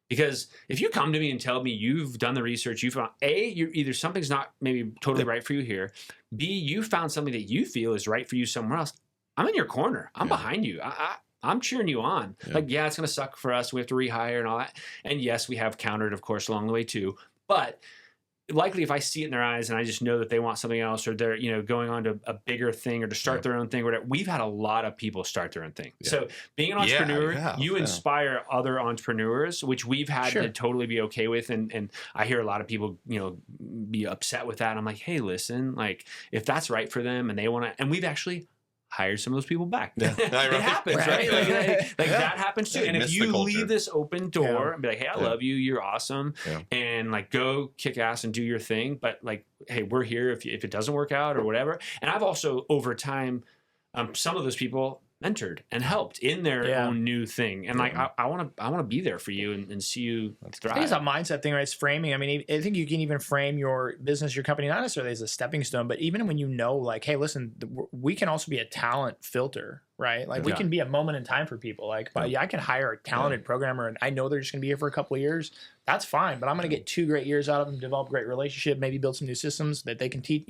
Because if you come to me and tell me you've done the research, you found you're either something's not maybe totally right for you here, B, you found something that you feel is right for you somewhere else, I'm in your corner. I'm behind you. I'm cheering you on. Yeah. Like, it's going to suck for us. We have to rehire and all that. And yes, we have countered, of course, along the way too. But likely if I see it in their eyes and I just know that they want something else, or they're, going on to a bigger thing or to start their own thing, or whatever. We've had a lot of people start their own thing. Yeah. So being an entrepreneur, you inspire other entrepreneurs, which we've had to totally be okay with. And I hear a lot of people, be upset with that. I'm like, hey, listen, like if that's right for them and they want to, and we've actually hired some of those people back. Yeah. It happens, right? Like that happens too. And if you leave this open door and be like, hey, I love you, you're awesome, and like go kick ass and do your thing, but like, hey, we're here if it doesn't work out or whatever. And I've also over time, some of those people mentored and helped in their own new thing. And like, I want to be there for you and see you thrive. I think it's a mindset thing, right? It's framing. I mean, I think you can even frame your business, your company, not necessarily as a stepping stone, but even when like, hey, listen, we can also be a talent filter, right? Like we can be a moment in time for people. Like, I can hire a talented programmer and I know they're just going to be here for a couple of years. That's fine. But I'm going to get 2 great years out of them, develop a great relationship, maybe build some new systems that they can teach,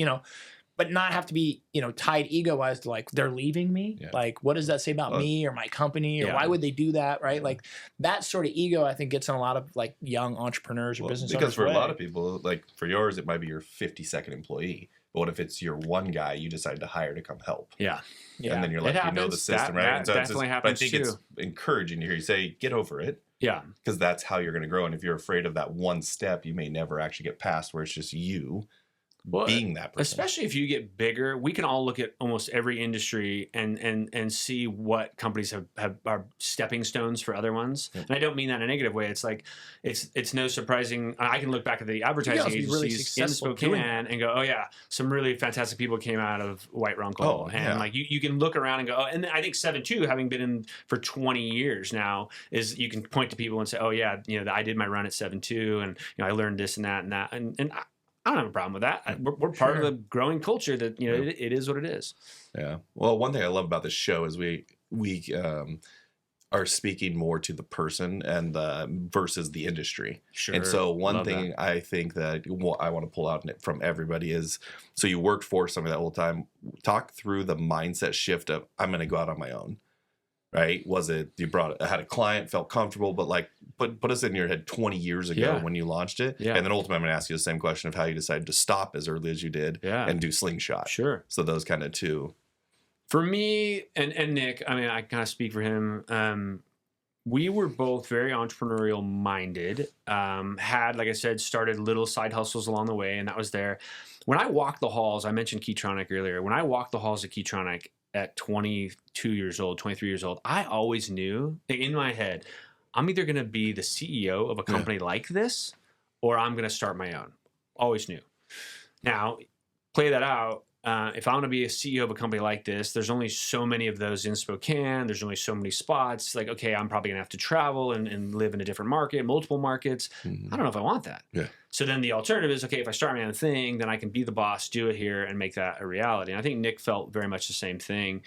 but not have to be, tied ego-wise to like, they're leaving me. Yeah. Like, what does that say about me or my company, or why would they do that? Right. Like that sort of ego, I think, gets in a lot of like young entrepreneurs or business owners. Because for a lot of people, like for yours, it might be your 52nd employee. But what if it's your one guy you decide to hire to come help? Yeah. And then you're like, the system, right? That definitely happens too. But I think it's encouraging to hear you say, get over it. Yeah. Because that's how you're going to grow. And if you're afraid of that one step, you may never actually get past where it's just you being that person. Especially if you get bigger, we can all look at almost every industry and see what companies have are stepping stones for other ones. Yeah. And I don't mean that in a negative way. It's like it's no surprising. I can look back at the advertising agencies in Spokane and go, oh yeah, some really fantastic people came out of White Runkle. Like you can look around and go, oh, and I think 7-2, having been in for 20 years now, is you can point to people and say, oh yeah, I did my run at 7-2 and I learned this and that and that. And I don't have a problem with that. We're part of the growing culture that, it is what it is. Yeah. Well, one thing I love about this show is we are speaking more to the person and versus the industry. Sure. And so one thing I think that I want to pull out from everybody is, so you worked for somebody that whole time. Talk through the mindset shift of, I'm going to go out on my own. Right? Was it you had a client, felt comfortable, but like put us in your head 20 years ago when you launched it. Yeah. And then ultimately I'm going to ask you the same question of how you decided to stop as early as you did and do Slingshot. Sure. So those kind of two. For me and Nick, I mean, I kind of speak for him. we were both very entrepreneurial minded. Had, like I said, started little side hustles along the way, and that was there. When I walked the halls, I mentioned Keytronic earlier. When I walked the halls of Keytronic at 22 years old, 23 years old, I always knew in my head, I'm either going to be the CEO of a company like this, or I'm going to start my own. Always knew. Now, play that out. If I want to be a CEO of a company like this, there's only so many of those in Spokane. There's only so many spots. Like, okay, I'm probably going to have to travel and live in a different market, multiple markets. I don't know if I want that. Yeah. So then the alternative is, okay, if I start my own thing, then I can be the boss, do it here, and make that a reality. And I think Nick felt very much the same thing.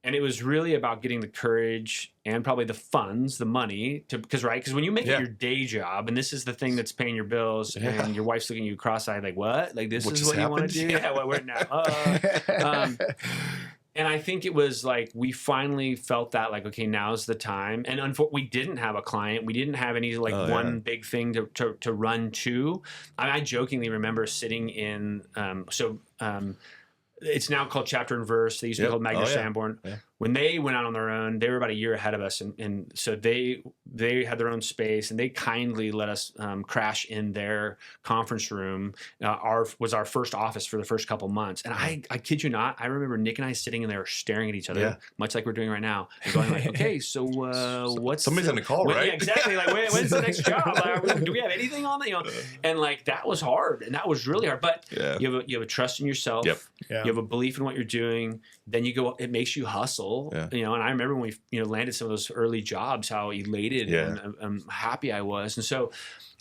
And it was really about getting the courage and probably the funds, the money, because when you make it your day job, and this is the thing that's paying your bills, and your wife's looking at you cross-eyed like, what? Like, this is what you want to do? Yeah, well, we're now. And I think it was like we finally felt that, like, okay, now's the time. And we didn't have a client. We didn't have any one big thing to run to. I jokingly remember sitting in it's now called Chapter and Verse. They used to be called Magna Sanborn. Yeah. When they went out on their own, they were about a year ahead of us, and so they had their own space, and they kindly let us crash in their conference room. Was our first office for the first couple months, and I kid you not, I remember Nick and I sitting in there staring at each other, much like we're doing right now, and going like, okay, so what's somebody's on the call, right? Yeah, exactly. Like, when's the next job? Like, do we have anything on that? You know, and like that was hard, and that was really hard. But you have a trust in yourself. Yep. Yeah. You have a belief in what you're doing. Then you go. It makes you hustle. You know, and I remember when we landed some of those early jobs, how elated and happy I was. And so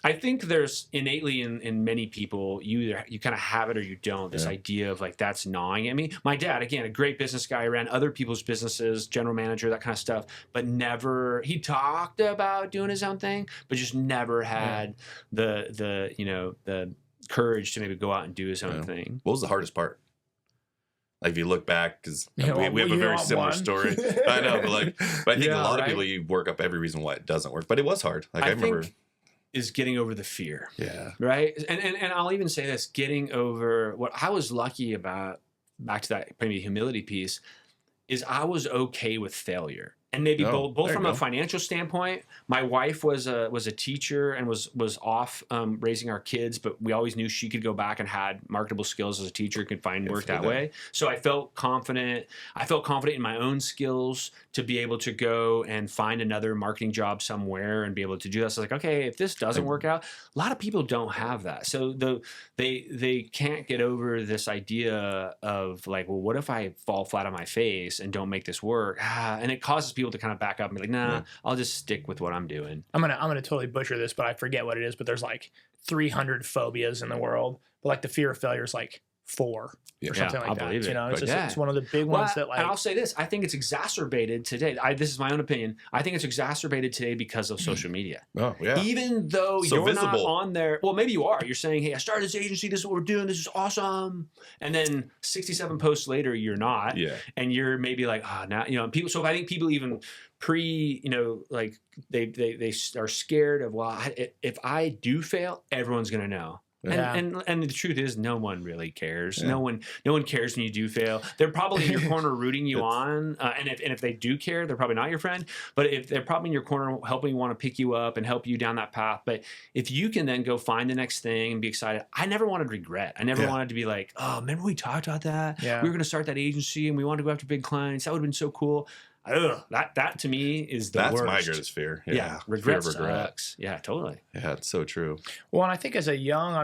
I think there's innately in many people, you kind of have it or you don't, this idea of like that's gnawing at me. My dad, again, a great business guy, ran other people's businesses, general manager, that kind of stuff, but never, he talked about doing his own thing, but just never had the courage to maybe go out and do his own thing. What was the hardest part? Like if you look back, because we have a very similar story. I know, but I think a lot of people, you work up every reason why it doesn't work. But it was hard. Like I remember, is getting over the fear. Yeah. Right. And I'll even say this: getting over what I was lucky about. Back to that maybe humility piece, is I was okay with failure. And maybe both from a financial standpoint. My wife was a teacher and was off raising our kids, but we always knew she could go back and had marketable skills as a teacher, could find work that way. So I felt confident. I felt confident in my own skills to be able to go and find another marketing job somewhere and be able to do that. So like, okay, if this doesn't work out, a lot of people don't have that. So they can't get over this idea of like, well, what if I fall flat on my face and don't make this work? And it causes people to kind of back up and be like, nah, I'll just stick with what I'm doing. I'm gonna totally butcher this, but I forget what it is. But there's like 300 phobias in the world, but like the fear of failure is like 4 or something like I'll that. Believe it. You know, it's one of the big ones that like. And I'll say this: I think it's exacerbated today. This is my own opinion. I think it's exacerbated today because of social media. Oh yeah. Even though you're visible. Not on there, well, maybe you are. You're saying, "Hey, I started this agency. This is what we're doing. This is awesome." And then 67 posts later, you're not. Yeah. And you're maybe like, now people. So I think people even like they are scared of, well, if I do fail, everyone's gonna know. Yeah. And the truth is, no one really cares. Yeah. No one cares when you do fail. They're probably in your corner rooting you on, and if they do care, they're probably not your friend. But if they're probably in your corner helping you, want to pick you up and help you down that path. But if you can then go find the next thing and be excited, I never wanted regret. I never wanted to be like, oh, remember we talked about that? Yeah. We were going to start that agency and we wanted to go after big clients. That would have been so cool. That to me is the worst. That's my greatest fear. Regret sucks. Yeah, totally. Yeah, it's so true. Well, and I think as a young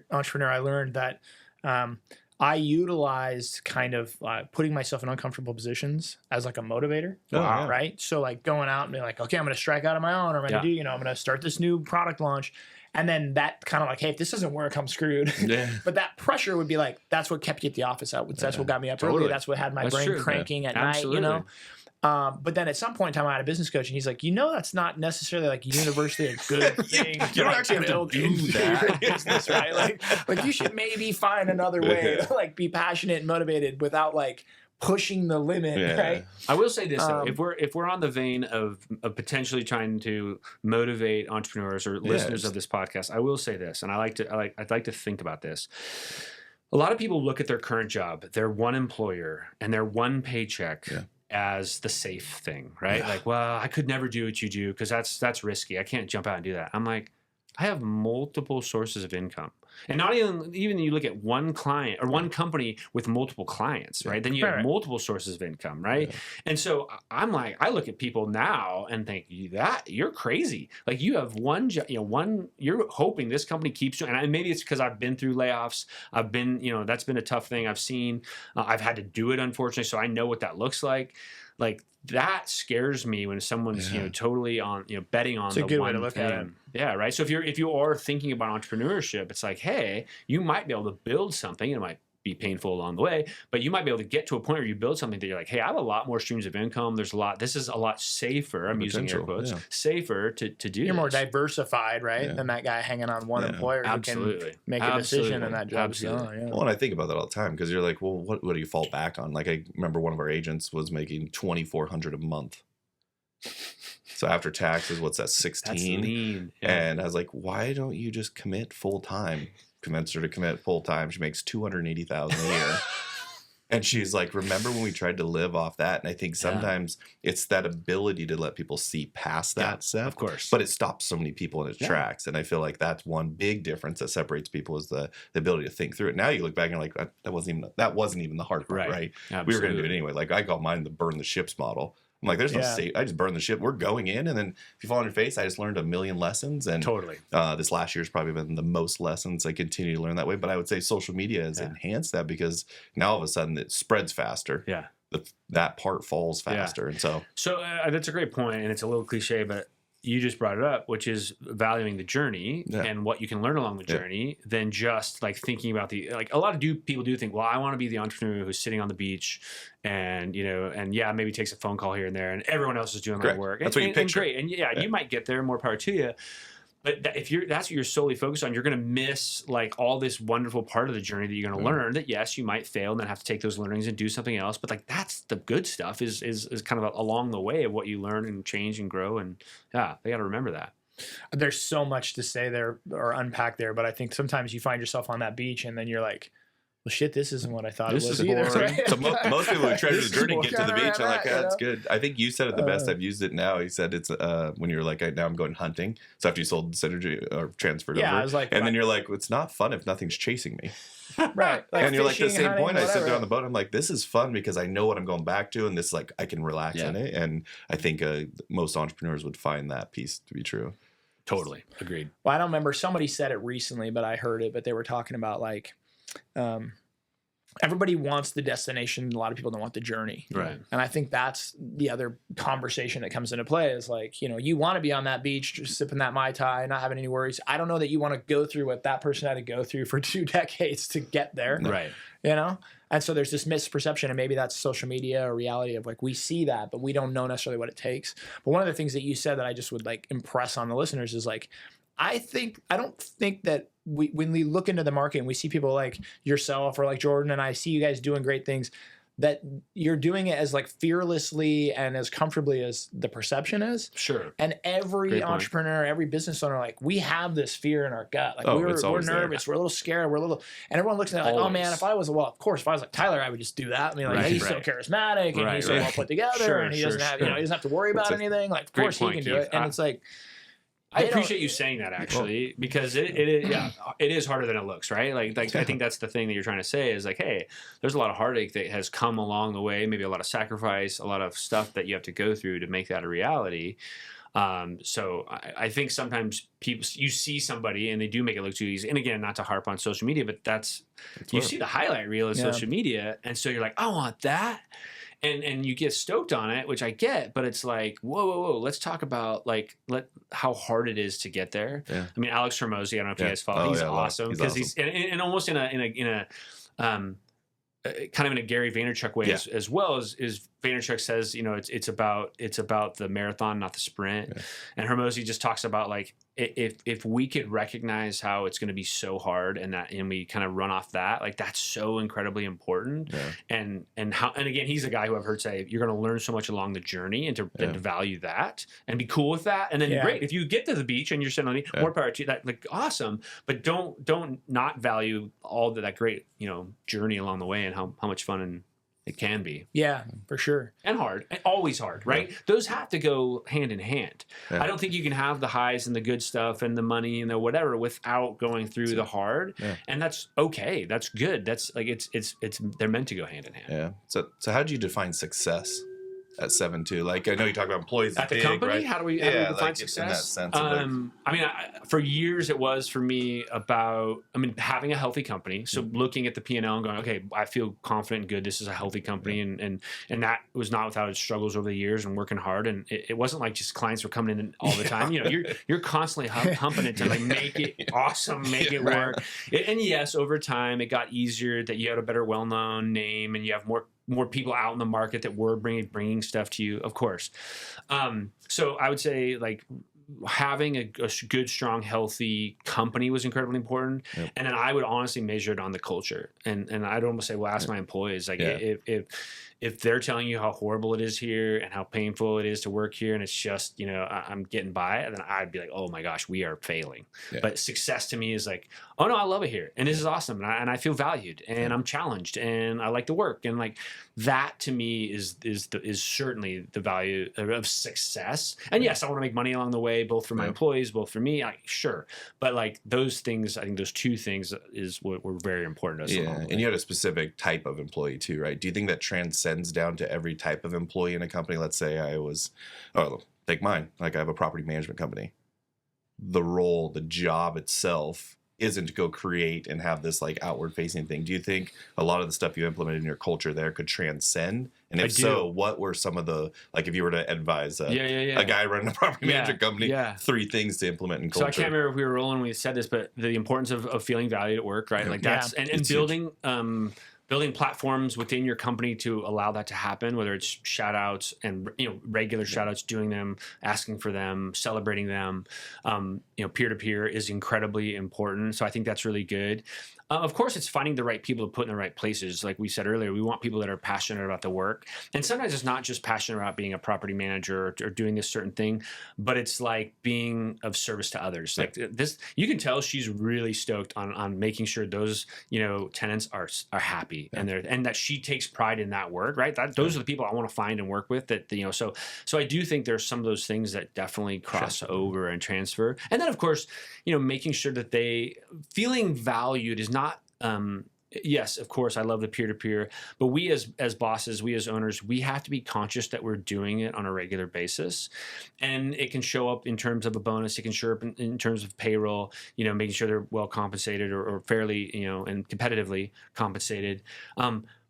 entrepreneur, I learned that I utilized kind of putting myself in uncomfortable positions as like a motivator. Wow. Right? So like going out and being like, okay, I'm going to strike out on my own, or I'm going to I'm going to start this new product launch. And then that kind of like, hey, if this doesn't work, I'm screwed. Yeah. But that pressure would be like, that's what kept you at the office. That's what got me up early. That's what had my brain cranking at night, But then at some point in time, I had a business coach, and he's like, that's not necessarily like universally a good thing. You don't actually have to do that. Business, right? Like you should maybe find another way to like be passionate and motivated without like pushing the limit, right? I will say this though: if we're on the vein of potentially trying to motivate entrepreneurs or listeners of this podcast, I will say this, and I'd like to think about this. A lot of people look at their current job, their one employer, and their one paycheck. Yeah. as the safe thing, right? Yeah. Like, well, I could never do what you do because that's risky. I can't jump out and do that. I'm like, I have multiple sources of income. And not even you look at one client or one company with multiple clients, right? Then you have multiple sources of income, right? Yeah. And so I'm like, I look at people now and think that you're crazy. Like you have one, you're hoping this company keeps doing, and maybe it's because I've been through layoffs. I've been, that's been a tough thing I've seen. I've had to do it, unfortunately. So I know what that looks like. Like that scares me when someone's totally on betting on the one thing. Yeah, right. So if you are thinking about entrepreneurship, it's like, hey, you might be able to build something. It might be painful along the way, but you might be able to get to a point where you build something that you're like, hey, I have a lot more streams of income. This is a lot safer. I'm using air quotes, safer to do. You're more diversified, right? Than that guy hanging on one employer who can make a decision and that job's going. Well, and I think about that all the time because you're like, well, what do you fall back on? Like I remember one of our agents was making $2,400 a month. So after taxes, what's that, 16? That's lean. Yeah. And I was like, why don't you just commit full time? Convinced her to commit full time. She makes $280,000 a year. And she's like, remember when we tried to live off that? And I think sometimes it's that ability to let people see past that stuff. Of course. But it stops so many people in its tracks. And I feel like that's one big difference that separates people is the ability to think through it. Now you look back and you're like, that wasn't even the hard part, right? We were going to do it anyway. Like I call mine the burn the ships model. I'm like, there's no safe. I just burn the ship. We're going in, and then if you fall on your face, I just learned a million lessons. And totally, this last year's probably been the most lessons. I continue to learn that way. But I would say social media has enhanced that because now all of a sudden it spreads faster. Yeah, that part falls faster, and so that's a great point, and it's a little cliche, but you just brought it up, which is valuing the journey and what you can learn along the journey than just like thinking about a lot of people do think, well, I want to be the entrepreneur who's sitting on the beach and, maybe takes a phone call here and there and everyone else is doing my work. That's what you picture. And you might get there, more power to you. But that's what you're solely focused on, you're going to miss like all this wonderful part of the journey that you're going to learn. That yes, you might fail and then have to take those learnings and do something else. But like that's the good stuff is kind of along the way of what you learn and change and grow. And they got to remember that. There's so much to say there or unpack there, but I think sometimes you find yourself on that beach and then you're like, well, shit, this isn't what I thought it was either. Right? So most people who treasure the journey get to the beach and like, that's good. I think you said it the best. I've used it now. You said it's when you're like, now I'm going hunting. So after you sold Synergy or transferred over. I was like, and then you're like, it's not fun if nothing's chasing me. Right. Like and you're like, the same point. I sit there on the boat. I'm like, this is fun because I know what I'm going back to. And this, like, I can relax in it. And I think most entrepreneurs would find that piece to be true. Totally. Agreed. Well, I don't remember. Somebody said it recently, but I heard it. But they were talking about like, everybody wants the destination. A lot of people don't want the journey. Right. And I think that's the other conversation that comes into play is like, you want to be on that beach, just sipping that Mai Tai, not having any worries. I don't know that you want to go through what that person had to go through for 2 decades to get there. Right. And so there's this misperception, and maybe that's social media or reality of like, we see that, but we don't know necessarily what it takes. But one of the things that you said that I just would like impress on the listeners is like, I don't think that when we look into the market and we see people like yourself or like Jordan and I see you guys doing great things, that you're doing it as like fearlessly and as comfortably as the perception is. Sure. And every entrepreneur, every business owner, like we have this fear in our gut. Like we're nervous, we're a little scared, and everyone looks at it like, oh man, if I was like Tyler, I would just do that. I mean, like he's so charismatic and he's so well put together and he doesn't have, he doesn't have to worry about anything. Like, of course he can do it. And it's like, I appreciate you saying that actually, because it is harder than it looks, right? Like I think that's the thing that you're trying to say is like, hey, there's a lot of heartache that has come along the way, maybe a lot of sacrifice, a lot of stuff that you have to go through to make that a reality. So I think sometimes you see somebody and they do make it look too easy. And again, not to harp on social media, but you see the highlight reel of social media, and so you're like, I want that. And you get stoked on it, which I get, but it's like, whoa, let's talk about how hard it is to get there. Yeah. I mean, Alex Hormozi, I don't know if you guys follow. He's awesome because he's almost in a kind of in a Gary Vaynerchuk way as well as Vaynerchuk says, it's about the marathon, not the sprint. Yeah. And Hormozi just talks about like if we could recognize how it's going to be so hard and we kind of run off that, like that's so incredibly important. Yeah. And again, he's a guy who I've heard say you're going to learn so much along the journey and to value that and be cool with that. And then great, if you get to the beach and you're sitting on the beach, more power to you. That like awesome, but don't not value all that great journey along the way and how much fun and It can be. Yeah, for sure. And hard, and always hard, right? Yeah. Those have to go hand in hand. Yeah. I don't think you can have the highs and the good stuff and the money and the whatever without going through the hard. Yeah. And that's okay. That's good. That's like it's they're meant to go hand in hand. Yeah. So how do you define success at 7.2? Like, I know you talk about employees at the company. Right? How do we define success? In that sense I mean, for years it was for me about, having a healthy company. So looking at the P&L and going, okay, I feel confident and good. This is a healthy company, and that was not without its struggles over the years and working hard. And it wasn't like just clients were coming in all the time. You're constantly humping it to like make it awesome, make it work. And yes, over time it got easier that you had a better well-known name and you have more people out in the market that were bringing stuff to you, of course. So I would say like having a good, strong, healthy company was incredibly important. Yep. And then I would honestly measure it on the culture. And I'd almost say, well, ask my employees, like if they're telling you how horrible it is here and how painful it is to work here, and it's just, I'm getting by it, then I'd be like, oh my gosh, we are failing. Yeah. But success to me is like, oh no, I love it here. And this is awesome. And I feel valued and I'm challenged and I like to work. And like that to me is certainly the value of success. And yes, I want to make money along the way, both for my employees, both for me. Sure. But like those things, I think those two things is what were very important to us. Yeah. And you had a specific type of employee too, right? Do you think that transcends down to every type of employee in a company? Let's say take mine. Like I have a property management company. The role, the job itself isn't to go create and have this like outward facing thing. Do you think a lot of the stuff you implemented in your culture there could transcend? And if so, what were some of the, like if you were to advise a guy running a property management company, 3 things to implement in culture? So I can't remember if we were rolling when we said this, but the importance of feeling valued at work, right? Like that's, and building, building platforms within your company to allow that to happen, whether it's shout outs and regular shout outs, doing them, asking for them, celebrating them, peer-to-peer is incredibly important. So I think that's really good. Of course, it's finding the right people to put in the right places. Like we said earlier, we want people that are passionate about the work. And sometimes it's not just passionate about being a property manager or doing this certain thing, but it's like being of service to others. Like this, you can tell she's really stoked on making sure those, tenants are happy and that she takes pride in that work, right? Those are the people I want to find and work with that, so I do think there's some of those things that definitely cross over and transfer. And then of course, making sure that they feeling valued is not, yes, of course, I love the peer-to-peer, but we as bosses, we as owners, we have to be conscious that we're doing it on a regular basis. And it can show up in terms of a bonus. It can show up in terms of payroll, making sure they're well compensated or fairly, and competitively compensated.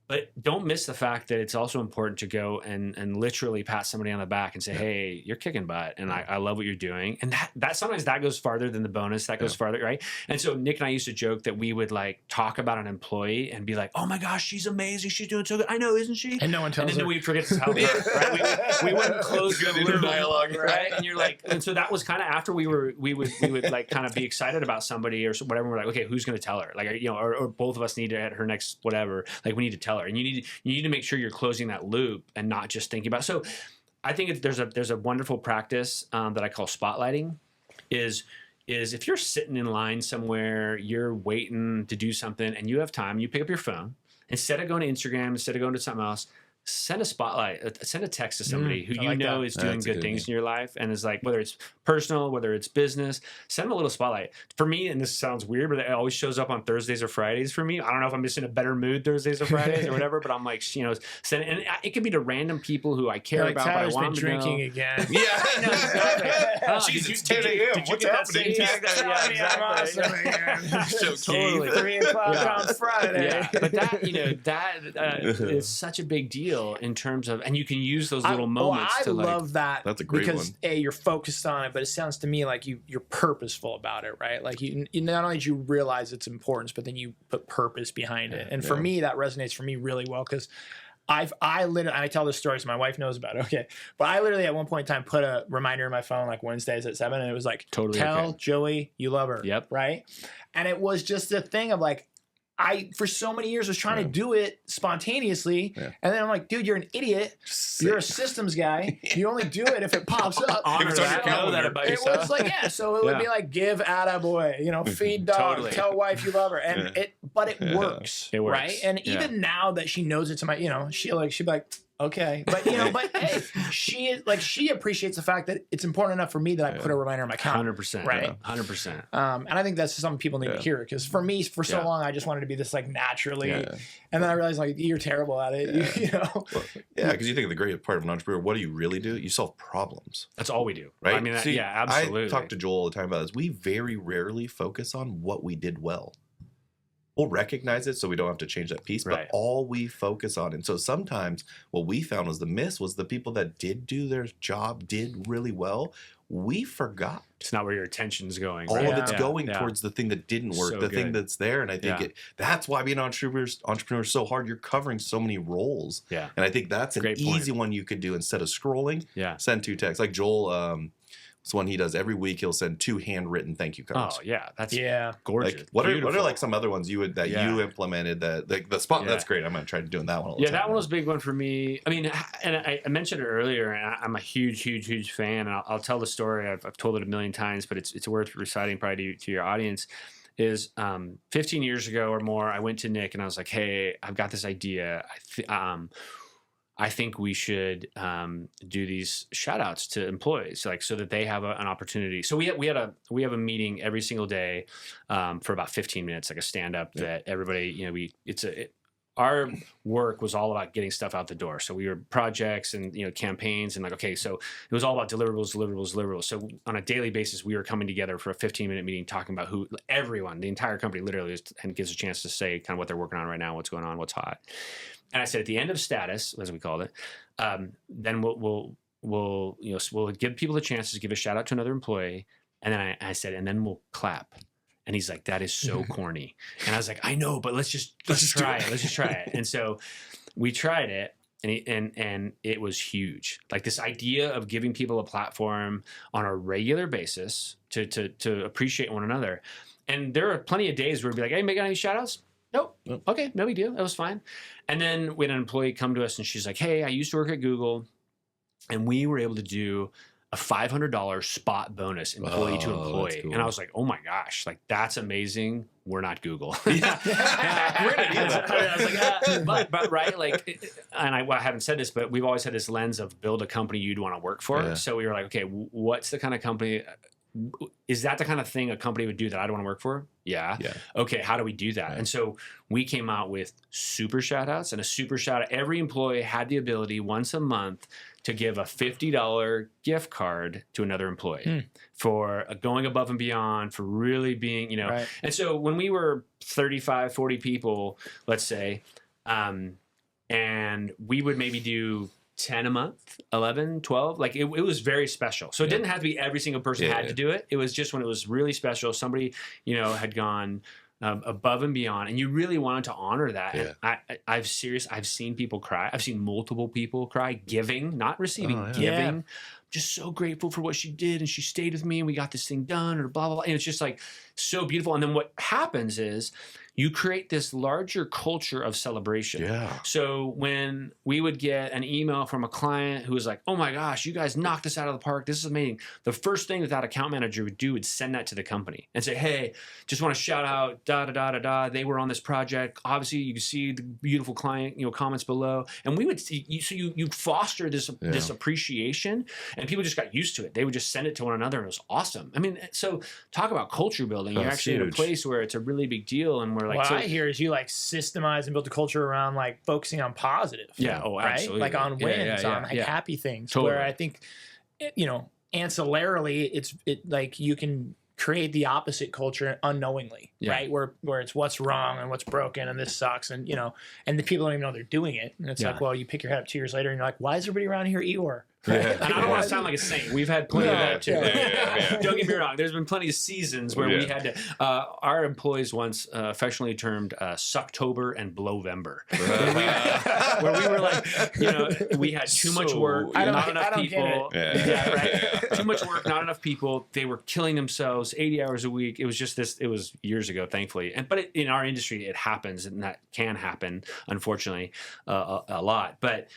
But don't miss the fact that it's also important to go and literally pat somebody on the back and say, hey, you're kicking butt and I love what you're doing. And that sometimes that goes farther than the bonus. That goes farther, right? And so Nick and I used to joke that we would like talk about an employee and be like, oh my gosh, she's amazing. She's doing so good. I know, isn't she? And no one tells her. And then we forget to tell her, right? We wouldn't close the loop, dialogue, right? And you're like, and so that was kind of after we would like kind of be excited about somebody or whatever. We're like, okay, who's going to tell her? Like, or both of us need to at her next whatever. Like we need to tell her, and you need to make sure you're closing that loop and not just thinking about. So, I think there's a wonderful practice that I call spotlighting. Is if you're sitting in line somewhere, you're waiting to do something, and you have time, you pick up your phone instead of going to Instagram, instead of going to something else. Send a spotlight, send a text to somebody who is doing good things in your life and is like, whether it's personal, whether it's business, send them a little spotlight. For me, and this sounds weird, but it always shows up on Thursdays or Fridays for me. I don't know if I'm just in a better mood Thursdays or Fridays or whatever, but I'm like, send it. And it could be to random people who I care about. Tyler's but I been drinking again. Yeah, I know, exactly. Jesus, 10 a.m. Did you get that same text? Yeah, exactly. I'm awesome again. So totally. 3 o'clock on Friday. Yeah, but that is such a big deal in terms of, and you can use those little moments. I love that. That's a great because one. You're focused on it, but it sounds to me like you're purposeful about it, right? Like you not only do you realize its importance, but then you put purpose behind it. And for me, that resonates for me really well because I tell this story so my wife knows about it. Okay. But I literally at one point in time put a reminder in my phone like Wednesdays at 7 and it was like, tell Joey you love her. Yep. Right. And it was just a thing of like, I, for so many years, was trying to do it spontaneously. Yeah. And then I'm like, dude, you're an idiot. You're a systems guy. You only do it if it pops up. Honor it's on your that. Know calendar. that about It yourself. was like, yeah, so it would be like, give attaboy, you know, feed dog, Totally. tell wife you love her. And but it works. It works. Right? And even now that she knows it to my, you know, she'd be like, okay. But, you know, but hey, she appreciates the fact that it's important enough for me that I put a reminder on my calendar. 100%. Right. 100%. And I think that's something people need to hear, because for me, for so long, I just wanted to be this like naturally, and then I realized like you're terrible at it, you know? Well, yeah, because you think the great part of an entrepreneur, what do you really do? You solve problems. That's all we do. Right? I mean, See, yeah, absolutely. I talk to Joel all the time about this. We very rarely focus on what we did well. We'll recognize it so we don't have to change that piece, but Right. all we focus on. And so sometimes what we found was the miss was the people that did do their job, did really well. We forgot. It's not where your attention's going. All right? of it's Yeah. going Yeah. towards the thing that didn't work, So the thing good. that's there. And I think that's why being an entrepreneur is so hard. You're covering so many roles. Yeah. And I think that's an Great point. easy one you could do instead of scrolling. Yeah. Send 2 texts. Like Joel, it's one he does every week. He'll send 2 handwritten thank you cards. Oh, yeah. That's Yeah. gorgeous. Like what are Beautiful. like some other ones you implemented that like the spot? Yeah. That's great. I'm gonna try doing that one. All the Yeah, time. that one was a big one for me. I mean, and I mentioned it earlier, and I'm a huge fan. And I'll tell the story. I've told it a million times, but it's worth reciting probably to your audience. Is 15 years ago or more, I went to Nick and I was like, "Hey, I've got this idea. I think we should do these shout outs to employees, like so that they have an opportunity." So we have a meeting every single day for about 15 minutes, like a stand up that everybody, you know, our work was all about getting stuff out the door. So we were projects and, you know, campaigns and like, okay, so it was all about deliverables. So on a daily basis, we were coming together for a 15-minute meeting, talking about everyone, the entire company literally and gives a chance to say kind of what they're working on right now, what's going on, what's hot. And I said, at the end of status, as we called it, then we'll give people the chance to give a shout out to another employee. And then I said, and then we'll clap. And he's like, that is so corny. And I was like, I know, but let's just try it. Let's just try it. And so we tried it, and it was huge. Like this idea of giving people a platform on a regular basis to appreciate one another. And there are plenty of days where we'd be like, hey, make any shout outs? Nope. Okay, no big deal. That was fine. And then we had an employee come to us and she's like, hey, I used to work at Google, and we were able to do a $500 spot bonus employee to employee. Cool. And I was like, oh my gosh, like that's amazing. We're not Google. Great idea. I was like, but right, like, and I haven't said this, but we've always had this lens of build a company you'd want to work for. Yeah. So we were like, okay, what's the kind of company? Is that the kind of thing a company would do that I'd want to work for? Yeah. Okay, how do we do that? Yeah. And so we came out with super shout outs, and a super shout out. Every employee had the ability once a month to give a $50 gift card to another employee for going above and beyond, for really being, you know. Right. And so when we were 35, 40 people, let's say, and we would maybe do 10 a month, 11, 12. Like it was very special. So it didn't have to be every single person had to do it. It was just when it was really special, somebody, you know, had gone above and beyond, and you really wanted to honor that. Yeah. And I've seen people cry. I've seen multiple people cry, giving, not receiving, giving. Just so grateful for what she did, and she stayed with me, and we got this thing done, or blah, blah, blah. And it's just like so beautiful. And then what happens is you create this larger culture of celebration. Yeah. So when we would get an email from a client who was like, oh my gosh, you guys knocked us out of the park. This is amazing. The first thing that account manager would do would send that to the company and say, hey, just want to shout out, they were on this project. Obviously, you can see the beautiful client, you know, comments below. And we would see, so you foster this appreciation, and people just got used to it. They would just send it to one another, and it was awesome. I mean, so talk about culture building. You're actually in a place where it's a really big deal, and we're like, what I hear is you like systemize and build a culture around like focusing on positive. Yeah. Oh, absolutely. Right? Like on wins, on like happy things. Totally. Where I think, you know, ancillarily, it like you can create the opposite culture unknowingly, right? Where it's what's wrong and what's broken and this sucks, and you know, and the people don't even know they're doing it. And it's like, well, you pick your head up 2 years later and you're like, why is everybody around here Eeyore? And I don't want to sound like a saint. We've had plenty of that too. Yeah. Don't get me wrong. There's been plenty of seasons where we had to. Our employees once affectionately termed Sucktober and Blowvember, where we were like, we had too much work, not enough people. Too much work, not enough people. They were killing themselves 80 hours a week. It was just this. It was years ago, thankfully, but in our industry, it happens, and that can happen, unfortunately, a lot. But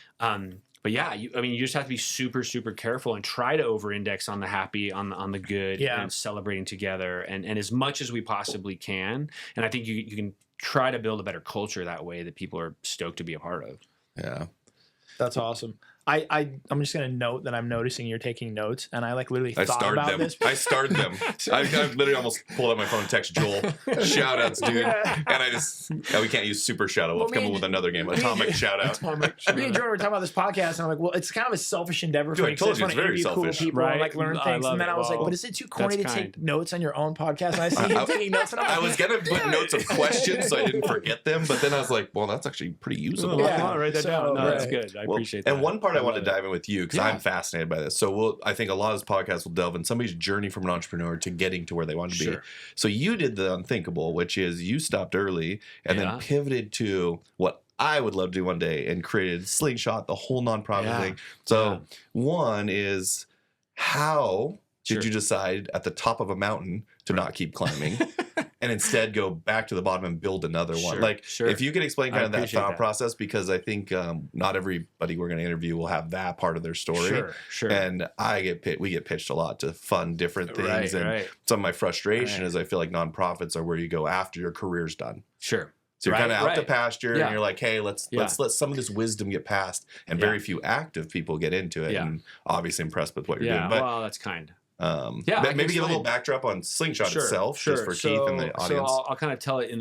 yeah, you just have to be super, super careful and try to over-index on the happy, on the good, and celebrating together, and as much as we possibly can. And I think you can try to build a better culture that way that people are stoked to be a part of. Yeah. That's awesome. I'm just going to note that I'm noticing you're taking notes, and I literally thought about this. I started them. I literally almost pulled out my phone and text Joel. Shout outs, dude. And we can't use super shout out. We'll come up with another game. Atomic shout out. Me and Jordan were talking about this podcast, and I'm like, well, it's kind of a selfish endeavor for me. I told you, it's very selfish. Cool people and learn things. And then I was like, but is it too corny to take notes on your own podcast? And I see you taking notes. And I was going to put notes of questions so I didn't forget them, but then I was like, well, that's actually pretty usable. I'll write that down. No, that's good. I appreciate that. And one part I want to dive in with you, because I'm fascinated by this. So I think a lot of this podcast will delve in somebody's journey from an entrepreneur to getting to where they want to be. So you did the unthinkable, which is you stopped early and then pivoted to what I would love to do one day and created Slingshot, the whole nonprofit thing. So one is, how did you decide at the top of a mountain to not keep climbing and instead go back to the bottom and build another one? If you could explain kind of that thought process, because I think not everybody we're going to interview will have that part of their story. And we get pitched a lot to fund different things. Some of my frustration is I feel like nonprofits are where you go after your career's done. So you're kind of out to pasture, and you're like, hey, let's let some of this wisdom get passed. And very few active people get into it, and obviously impressed with what you're doing. But, well, that's kind. Maybe give a little backdrop on Slingshot itself, just for Keith and the audience. So I'll kind of tell it in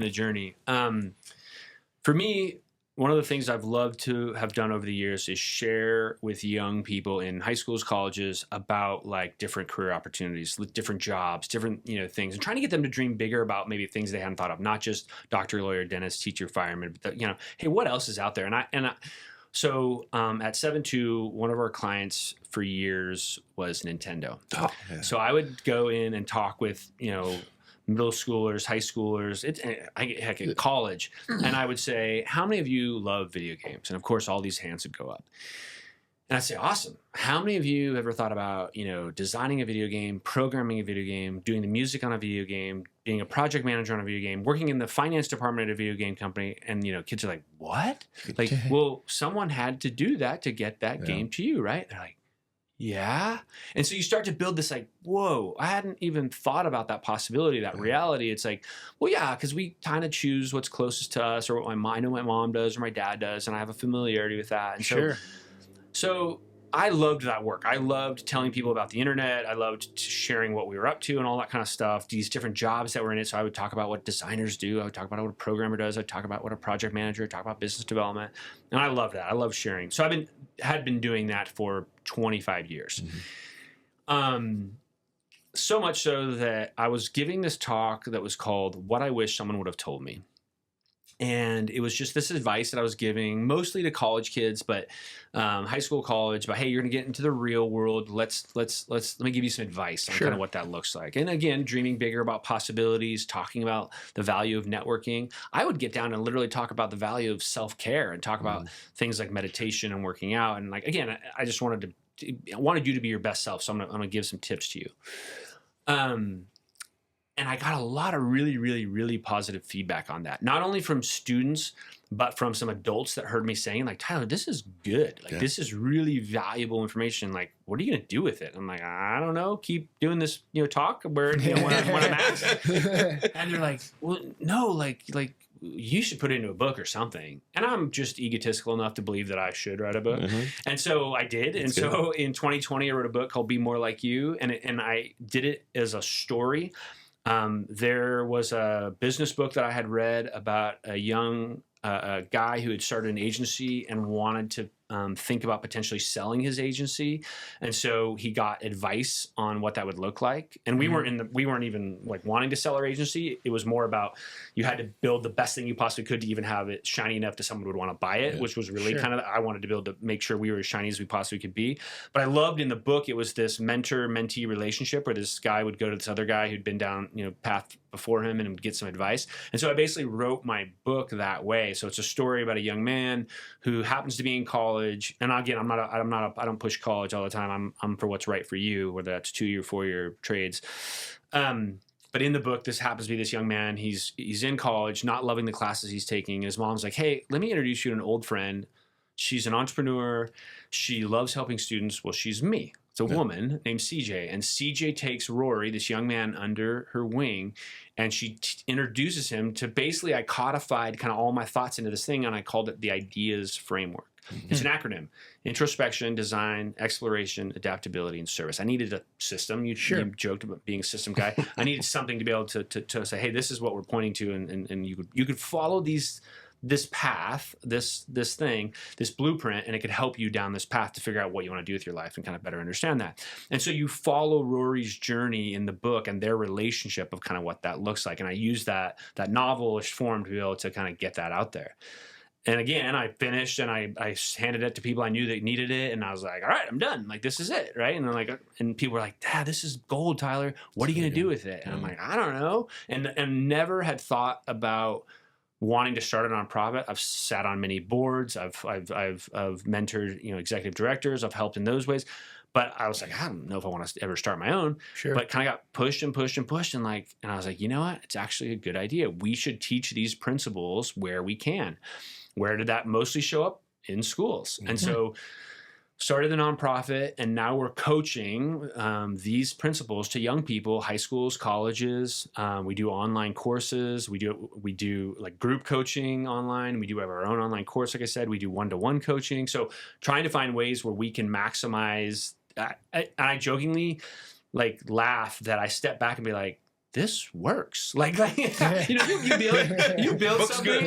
the journey. For me, one of the things I've loved to have done over the years is share with young people in high schools, colleges about different career opportunities, different jobs, different things, and trying to get them to dream bigger about maybe things they hadn't thought of, not just doctor, lawyer, dentist, teacher, fireman, but hey, what else is out there? So at 7-2, one of our clients for years was Nintendo. So I would go in and talk with middle schoolers, high schoolers, heck, in college, and I would say, how many of you love video games? And of course, all these hands would go up. And I'd say, awesome. How many of you ever thought about, designing a video game, programming a video game, doing the music on a video game, being a project manager on a video game, working in the finance department at a video game company? And, kids are like, what? Well, someone had to do that to get that game to you, right? They're like, yeah. And so you start to build this whoa, I hadn't even thought about that possibility, that reality. It's like, well, yeah, because we kind of choose what's closest to us, or what I know my mom does or my dad does, and I have a familiarity with that. And so I loved that work. I loved telling people about the internet. I loved sharing what we were up to and all that kind of stuff, these different jobs that were in it. So I would talk about what designers do. I would talk about what a programmer does. I'd talk about what a project manager, talk about business development. And I love that. I love sharing. So had been doing that for 25 years. So much so that I was giving this talk that was called What I Wish Someone Would Have Told Me. And it was just this advice that I was giving mostly to college kids, but high school, college, but hey, you're going to get into the real world. Let me give you some advice on kind of what that looks like. And again, dreaming bigger about possibilities, talking about the value of networking. I would get down and literally talk about the value of self-care and talk about things like meditation and working out. And again, I just wanted you to be your best self. So I'm going to give some tips to you. And I got a lot of really, really, really positive feedback on that. Not only from students, but from some adults that heard me saying, Tyler, this is good. This is really valuable information. What are you going to do with it? I'm like, I don't know. Keep doing this, talk where, when I'm asked. And they're like, well, no, you should put it into a book or something. And I'm just egotistical enough to believe that I should write a book. And so I did. And so in 2020, I wrote a book called Be More Like You. And I did it as a story. There was a business book that I had read about a young guy who had started an agency and wanted to think about potentially selling his agency, and so he got advice on what that would look like. And we weren't even like wanting to sell our agency. It was more about you had to build the best thing you possibly could to even have it shiny enough that someone would want to buy it, which was really kind of, I wanted to be able to make sure we were as shiny as we possibly could be. But I loved in the book, it was this mentor-mentee relationship where this guy would go to this other guy who'd been down, path before him and would get some advice. And so I basically wrote my book that way. So it's a story about a young man who happens to be in college. And again, I don't push college all the time. I'm for what's right for you, whether that's 2-year, 4-year trades. But in the book, this happens to be this young man. He's in college, not loving the classes he's taking. And his mom's like, hey, let me introduce you to an old friend. She's an entrepreneur. She loves helping students. Well, she's me. It's a woman named CJ. And CJ takes Rory, this young man, under her wing. And she introduces him to basically, I codified kind of all my thoughts into this thing. And I called it the IDEAS framework. It's an acronym: introspection, design, exploration, adaptability, and service. I needed a system. You joked about being a system guy. I needed something to be able to say, hey, this is what we're pointing to, and you could follow this path, this thing, this blueprint, and it could help you down this path to figure out what you want to do with your life and kind of better understand that. And so you follow Rory's journey in the book and their relationship of kind of what that looks like. And I use that novelish form to be able to kind of get that out there. And again, I finished and I handed it to people I knew that needed it. And I was like, all right, I'm done. Like, this is it. Right. And people were like, Dad, this is gold, Tyler. What are you going to do with it? And I'm like, I don't know. And never had thought about wanting to start a nonprofit. I've sat on many boards. I've mentored, executive directors. I've helped in those ways. But I was like, I don't know if I want to ever start my own. Sure. But kind of got pushed and pushed and pushed. And I was like, you know what? It's actually a good idea. We should teach these principles where we can. Where did that mostly show up? In schools. And so started the nonprofit, and now we're coaching these principles to young people, high schools, colleges. We do online courses. We do like group coaching online. We do have our own online course. Like I said, we do one-to-one coaching. So trying to find ways where we can maximize. I jokingly laugh that I step back and be like, this works. You build something.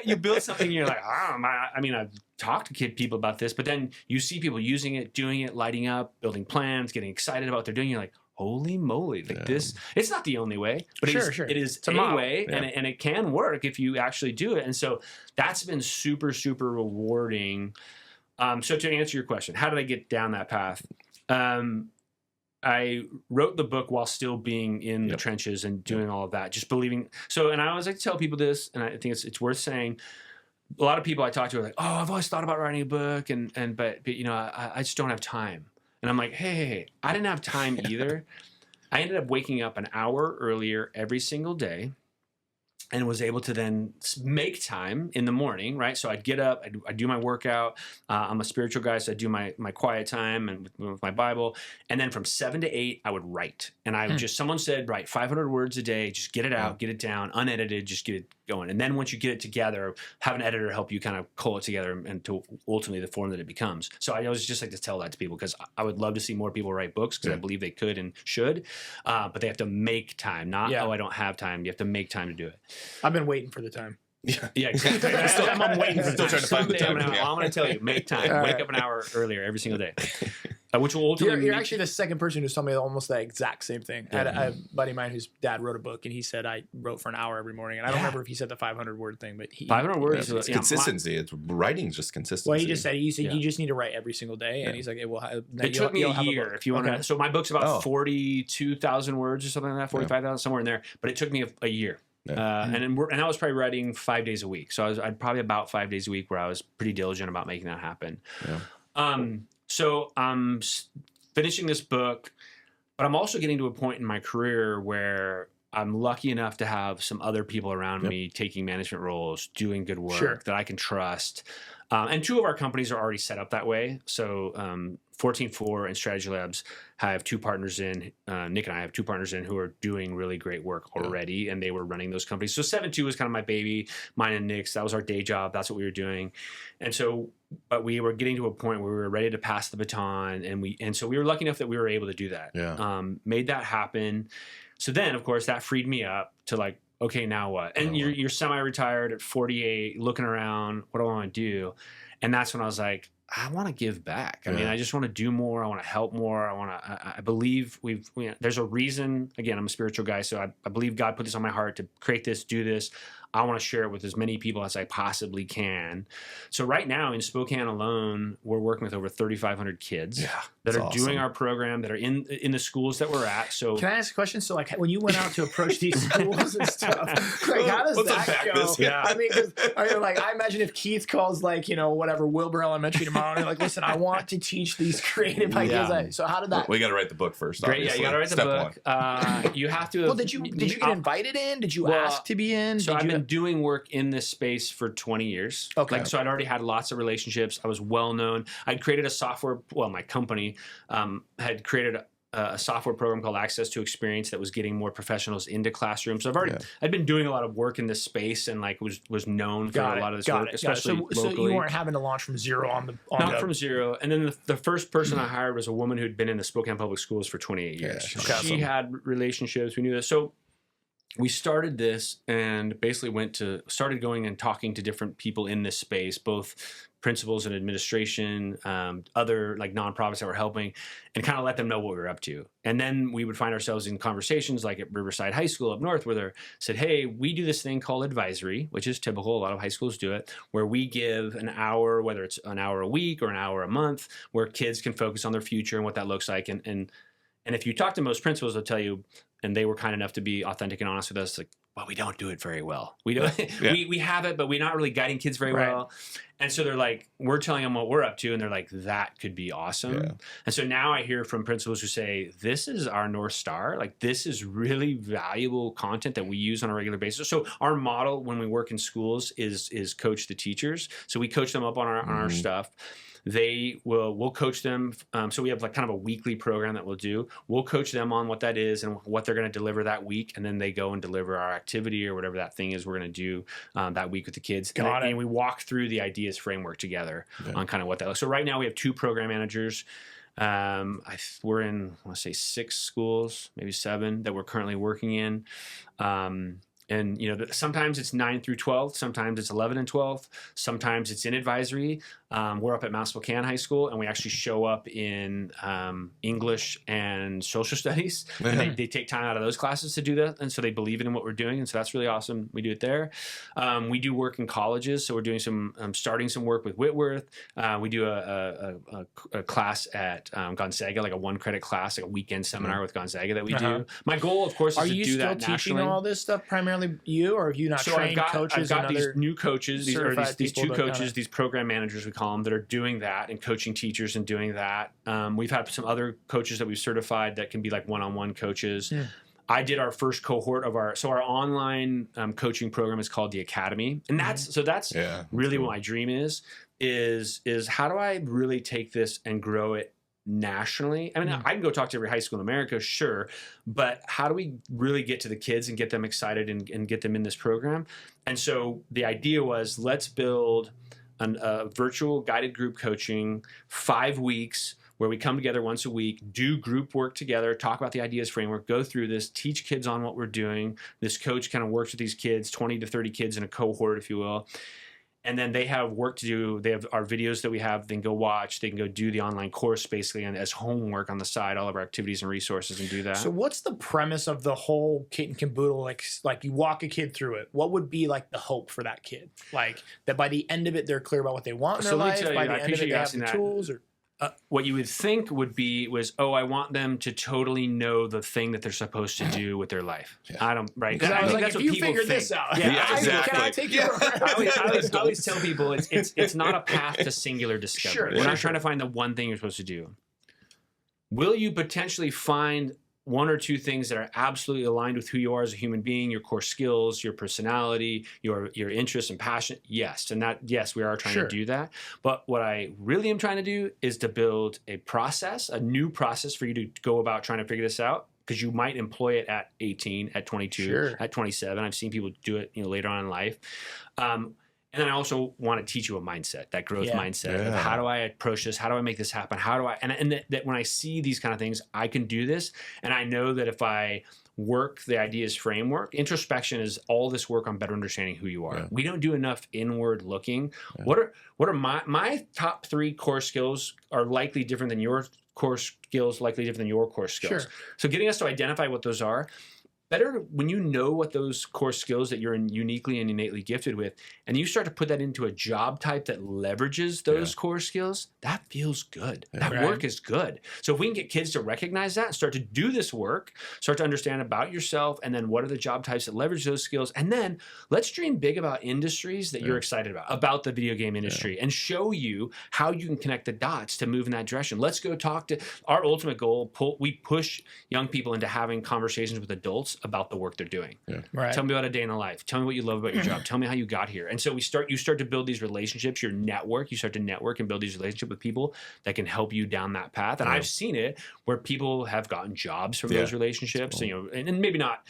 You build something. And you're like, I've talked to people about this, but then you see people using it, doing it, lighting up, building plans, getting excited about what they're doing. You're like, holy moly! This. It's not the only way, but it is a way, and it can work if you actually do it. And so that's been super, super rewarding. So to answer your question, how did I get down that path? I wrote the book while still being in the trenches and doing all of that, just believing. So, and I always like to tell people this, and I think it's worth saying. A lot of people I talk to are like, "Oh, I've always thought about writing a book, but I just don't have time." And I'm like, "Hey, I didn't have time either. I ended up waking up an hour earlier every single day." And was able to then make time in the morning, right? So I'd get up, I'd do my workout. I'm a spiritual guy, so I do my quiet time and with my Bible. And then from 7 to 8, I would write. And I would someone said, write 500 words a day, just get it out, get it down, unedited, just get it going. And then once you get it together, have an editor help you kind of cull it together and to ultimately the form that it becomes. So I always just like to tell that to people because I would love to see more people write books because I believe they could and should. But they have to make time, not, I don't have time. You have to make time to do it. I've been waiting for the time. Yeah, exactly. I'm waiting for the time. Trying to find the time. I'm going to tell you, make time. Wake up an hour earlier every single day. Which will ultimately you're actually the second person who's told me almost the exact same thing. I had a buddy of mine whose dad wrote a book, and he said I wrote for an hour every morning. And I don't remember if he said the 500 word thing, but 500 words. It's consistency. It's writing's just consistency. Well, he just said you just need to write every single day, and he's like, it took me a year if you want to. So my book's about 42,000 words or something like that, 45,000 somewhere in there. But it took me a year. And I was probably writing 5 days a week. So I'd probably about 5 days a week where I was pretty diligent about making that happen. So I'm finishing this book, but I'm also getting to a point in my career where I'm lucky enough to have some other people around me taking management roles, doing good work that I can trust. And 2 of our companies are already set up that way. So 14.4 and Strategy Labs have 2 partners in. Nick and I have 2 partners in who are doing really great work already, and they were running those companies. So 7.2 was kind of my baby, mine and Nick's. That was our day job. That's what we were doing. And so, but we were getting to a point where we were ready to pass the baton, and so we were lucky enough that we were able to do that. Made that happen. So then, of course, that freed me up to like, okay, now what? And you're semi-retired at 48, looking around, what do I want to do? And that's when I was like, I want to give back. I mean, I just want to do more. I want to help more. I believe there's a reason. Again, I'm a spiritual guy, so I believe God put this on my heart to create this, do this. I want to share it with as many people as I possibly can. So right now in Spokane alone, we're working with over 3,500 kids that are doing our program, that are in the schools that we're at. So can I ask a question? So like when you went out to approach these schools and stuff, like how does that go? Yeah. I mean, because I imagine if Keith calls like, whatever, Wilbur Elementary tomorrow, and like, listen, I want to teach these creative ideas. So how did that? We got to write the book first. Great, obviously. you got to write the book. You have to. Well, did you get invited in? Did you ask to be in? So I've been doing work in this space for 20 years. Okay. So I'd already had lots of relationships. I was well known. I'd created a software. Well, my company had created a software program called Access to Experience that was getting more professionals into classrooms. So I'd been doing a lot of work in this space and like was known for a lot of this work, especially locally. So you weren't having to launch from zero Not from zero. And then the first person I hired was a woman who'd been in the Spokane Public Schools for 28 years. She had relationships. We knew this. So we started this and basically started going and talking to different people in this space, both principals and administration, other like nonprofits that were helping, and kind of let them know what we were up to. And then we would find ourselves in conversations like at Riverside High School up north, where they said, hey, we do this thing called advisory, which is typical. A lot of high schools do it, where we give an hour, whether it's an hour a week or an hour a month, where kids can focus on their future and what that looks like. And if you talk to most principals, they'll tell you, and they were kind enough to be authentic and honest with us, like, well, we don't do it very well. We don't. We have it, but we're not really guiding kids very well. And so they're like, we're telling them what we're up to, and they're like, that could be awesome. Yeah. And so now I hear from principals who say, this is our North Star. Like, this is really valuable content that we use on a regular basis. So our model when we work in schools is coach the teachers. So we coach them up on our stuff. We'll coach them. So we have like kind of a weekly program that we'll do. We'll coach them on what that is and what they're going to deliver that week. And then they go and deliver our activity or whatever that thing is we're going to do that week with the kids. And we walk through the ideas framework together on kind of what that looks. So right now we have 2 program managers. We're in, I want to say 6 schools, maybe 7 that we're currently working in. And sometimes it's 9 through 12, sometimes it's 11 and 12, sometimes it's in advisory. We're up at Mount Spokane High School, and we actually show up in English and social studies. And they take time out of those classes to do that, and so they believe in what we're doing, and so that's really awesome. We do it there. We do work in colleges, so we're doing starting some work with Whitworth. We do a class at Gonzaga, like a 1-credit class, like a weekend seminar with Gonzaga that we do. My goal, of course, is to do that nationally. Are you still teaching all this stuff primarily? You, or have you not trained coaches? I've got these new coaches, these 2 coaches, these program managers we call them, that are doing that and coaching teachers and doing that. We've had some other coaches that we've certified that can be like one-on-one coaches. Yeah. I did our first cohort of our online coaching program is called the Academy, and that's really what my dream is how do I really take this and grow it nationally? I mean, I can go talk to every high school in America, sure, but how do we really get to the kids and get them excited and get them in this program? And so the idea was, let's build a virtual guided group coaching, 5 weeks, where we come together once a week, do group work together, talk about the ideas framework, go through this, teach kids on what we're doing. This coach kind of works with these kids, 20 to 30 kids in a cohort, if you will. And then they have work to do. They have our videos that we have. They can go watch. They can go do the online course basically and as homework on the side, all of our activities and resources, and do that. So what's the premise of the whole kit and caboodle? Like you walk a kid through it. What would be like the hope for that kid? Like that by the end of it, they're clear about what they want in their life. By the end of it, they have the tools. Or what you would think was, I want them to totally know the thing that they're supposed to do with their life. Yeah. I don't, right? Because I was like, that's if you figure this out, exactly. Can I take you? I always tell people it's not a path to singular discovery. We're not trying to find the one thing you're supposed to do. Will you potentially find 1 or 2 things that are absolutely aligned with who you are as a human being, your core skills, your personality, your interests and passion? Yes. And yes, we are trying to do that. But what I really am trying to do is to build a process, a new process for you to go about trying to figure this out, because you might employ it at 18, at 22, at 27. I've seen people do it, later on in life. And then I also want to teach you a mindset, that growth mindset of Yeah. how do I approach this? How do I make this happen? How do I, and that when I see these kind of things, I can do this. And I know that if I work the ideas framework, introspection is all this work on better understanding who you are. Yeah. We don't do enough inward looking. Yeah. What are my top 3 core skills are likely different than your core skills, likely different than your core skills. Sure. So getting us to identify what those are, better when you know what those core skills that you're uniquely and innately gifted with, and you start to put that into a job type that leverages those core skills, that feels good. That work is good. So if we can get kids to recognize that and start to do this work, start to understand about yourself, and then what are the job types that leverage those skills, and then let's dream big about industries that you're excited about the video game industry, and show you how you can connect the dots to move in that direction. Let's go talk to our ultimate goal. We push young people into having conversations with adults about the work they're doing. Right. Tell me about a day in the life. Tell me what you love about your job. Tell me how you got here. And so you start to build these relationships, your network. You start to network and build these relationships with people that can help you down that path. And I've seen it where people have gotten jobs from those relationships, and maybe not,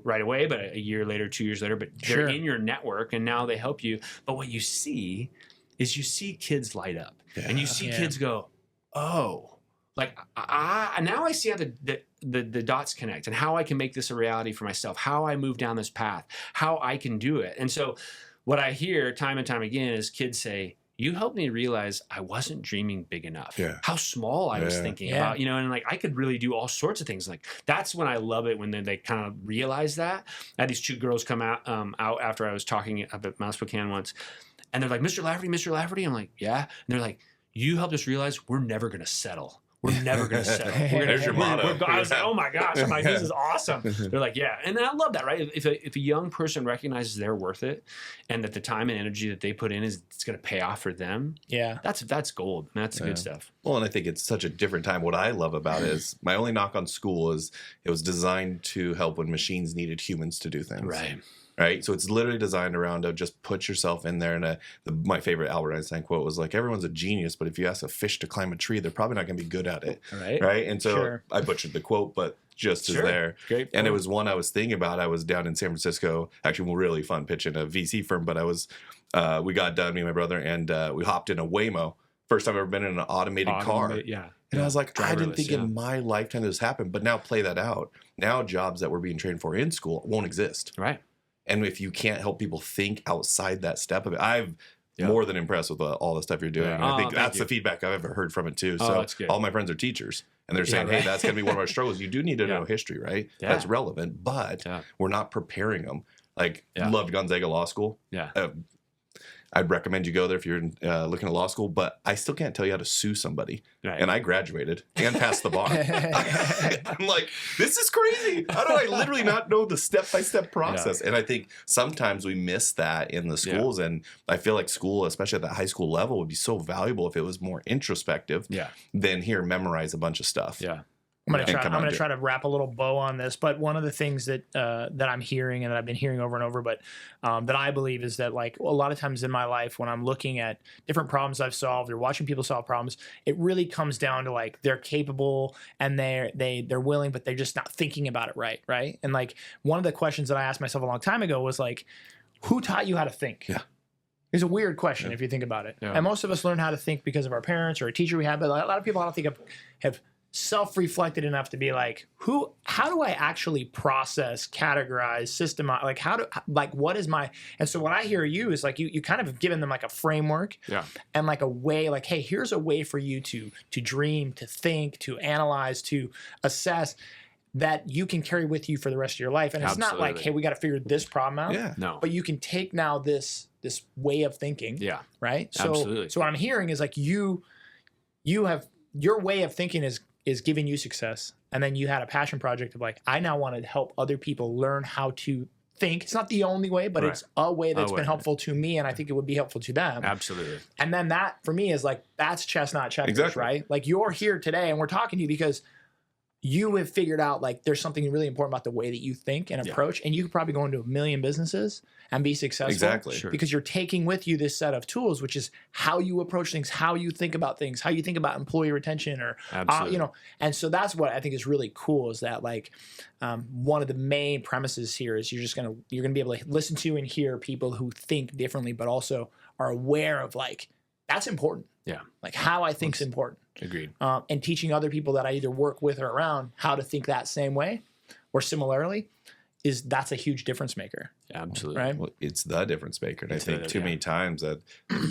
right away, but a year later, 2 years later, but they're in your network and now they help you. But what you see is you see kids light up and you see kids go, oh, like now I see how the dots connect and how I can make this a reality for myself, how I move down this path, how I can do it. And so what I hear time and time again is kids say, you helped me realize I wasn't dreaming big enough. How small I was thinking about, and like I could really do all sorts of things. Like that's when I love it, when they kind of realize that. I had these 2 girls come out after I was talking up at Mount Spokane once, and they're like, Mr. Lafferty. I'm like, yeah. And they're like, you helped us realize we're never going to settle. We're never going to settle. There's your motto. I was like, oh my gosh. I'm like, this is awesome. They're like, yeah. And I love that, right? If a young person recognizes they're worth it and that the time and energy that they put in it's going to pay off for them, that's gold. That's the good stuff. Well, and I think it's such a different time. What I love about it is my only knock on school is it was designed to help when machines needed humans to do things. Right. So it's literally designed around to just put yourself in there. And my favorite Albert Einstein quote was like, everyone's a genius, but if you ask a fish to climb a tree, they're probably not going to be good at it. Right. And so I butchered the quote, but just as there. Great. And it was one I was thinking about. I was down in San Francisco, actually really fun pitching a VC firm, but we got done, me and my brother, and we hopped in a Waymo. First time I've ever been in an automated car. And I was like, I didn't think in my lifetime this happened, but now play that out. Now jobs that we're being trained for in school won't exist. Right. And if you can't help people think outside that step of it, I'm more than impressed with all the stuff you're doing. And I think that's the feedback I've ever heard from it too. So all my friends are teachers and they're saying, hey, that's going to be one of our struggles. You do need to know history, right? That's relevant, but we're not preparing them. Like loved Gonzaga Law School. I'd recommend you go there if you're looking at law school, but I still can't tell you how to sue somebody. And I graduated and passed the bar. I'm like, this is crazy. How do I literally not know the step-by-step process? And I think sometimes we miss that in the schools. And I feel like school, especially at the high school level, would be so valuable if it was more introspective than here, memorize a bunch of stuff. I'm going to try to wrap a little bow on this, but one of the things that I'm hearing and that I've been hearing over and over, but that I believe is that like a lot of times in my life when I'm looking at different problems I've solved or watching people solve problems, it really comes down to like they're capable and they're willing, but they're just not thinking about it right? And like one of the questions that I asked myself a long time ago was like, who taught you how to think? It's a weird question if you think about it. And most of us learn how to think because of our parents or a teacher we had, but a lot of people I don't think have self-reflected enough to be like, how do I actually process, categorize, systemize, like what is my, and so what I hear you is like, you kind of have given them like a framework and like a way, like, hey, here's a way for you to dream, to think, to analyze, to assess that you can carry with you for the rest of your life. And it's not like, hey, we got to figure this problem out. But you can take now this way of thinking. Right. So what I'm hearing is like you have, your way of thinking is giving you success. And then you had a passion project of like, I now want to help other people learn how to think. It's not the only way, but it's a way that's been helpful to me. And I think it would be helpful to them. Absolutely. And then that for me is like, that's chestnut checkers, right? Like you're here today and we're talking to you because you have figured out like there's something really important about the way that you think and approach, and you could probably go into a million businesses and be successful. Exactly. Sure. Because you're taking with you this set of tools, which is how you approach things, how you think about things, how you think about employee retention, or Absolutely. And so that's what I think is really cool. Is that like one of the main premises here is you're gonna be able to listen to and hear people who think differently, but also are aware of like that's important. Yeah. Like how I think is important. Agreed. And teaching other people that I either work with or around how to think that same way or similarly that's a huge difference maker. Absolutely. Right. Well, it's the difference maker. And I think too many times that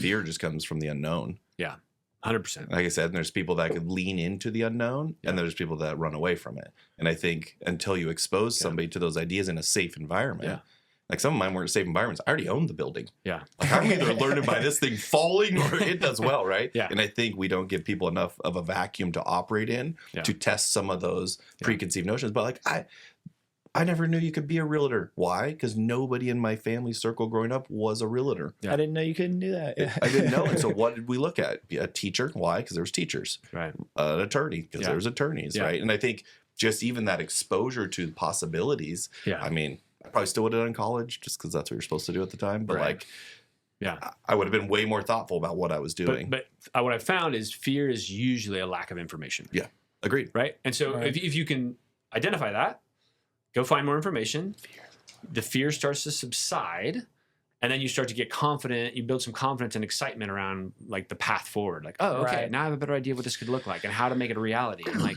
fear just comes from the unknown. Yeah. 100%. Like I said, there's people that could lean into the unknown and there's people that run away from it. And I think until you expose somebody to those ideas in a safe environment, like some of mine weren't safe environments. I already owned the building. Yeah. Like I'm either learning by this thing falling or it does well, right? Yeah. And I think we don't give people enough of a vacuum to operate in to test some of those preconceived notions. But like I never knew you could be a realtor. Why? Because nobody in my family circle growing up was a realtor. I didn't know you couldn't do that. I didn't know. And so what did we look at? A teacher. Why? Because there was teachers. Right. An attorney. Because there was attorneys. Right. And I think just even that exposure to possibilities. Yeah. I mean, I probably still would have done college just because that's what you're supposed to do at the time. But like, I would have been way more thoughtful about what I was doing. But what I found is fear is usually a lack of information. Yeah. Agreed. Right. And so if you can identify that, go find more information. The fear starts to subside, and then you start to get confident. You build some confidence and excitement around like the path forward. Like, oh, okay, now I have a better idea of what this could look like and how to make it a reality. And like,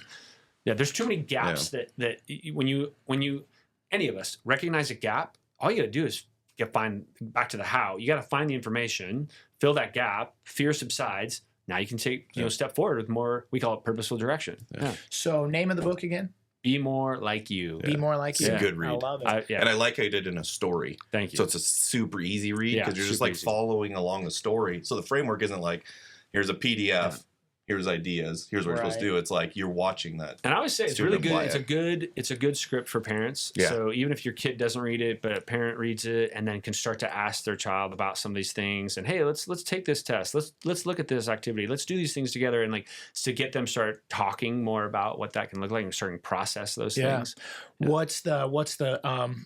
there's too many gaps that when you any of us recognize a gap, all you got to do is find back to the how. You got to find the information, fill that gap. Fear subsides. Now you can take step forward with more. We call it purposeful direction. Yeah. So name of the book again? Be More Like You. Be More Like You. It's a good read. I love it. And I like how you did it in a story. Thank you. So it's a super easy read because you're just like following along the story. So the framework isn't like, here's a PDF, here's ideas, here's what we're supposed to do. It's like you're watching that. And I always say it's really good. It's a good script for parents. Yeah. So even if your kid doesn't read it, but a parent reads it and then can start to ask their child about some of these things. And hey, let's take this test. Let's look at this activity. Let's do these things together. And like to get them start talking more about what that can look like and starting to process those things. Yeah. What's the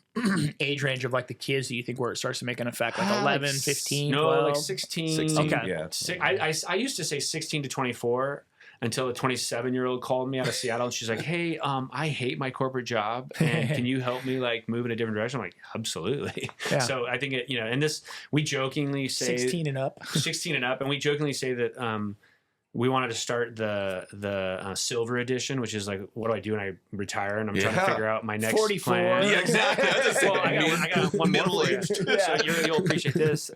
age range of like the kids that you think where it starts to make an effect? Like 11, 15, 12? like 16. 16 okay. Yeah. I used to say 16 to 24. Until a 27-year-old called me out of Seattle and she's like, hey, I hate my corporate job and can you help me like move in a different direction? I'm like, absolutely. Yeah. So I think and this, we jokingly say 16 and up, and we jokingly say that we wanted to start the silver edition, which is like, what do I do when I retire? And I'm trying to figure out my next 44. plan. Yeah, exactly. Well, I got one more for you. So you'll appreciate this.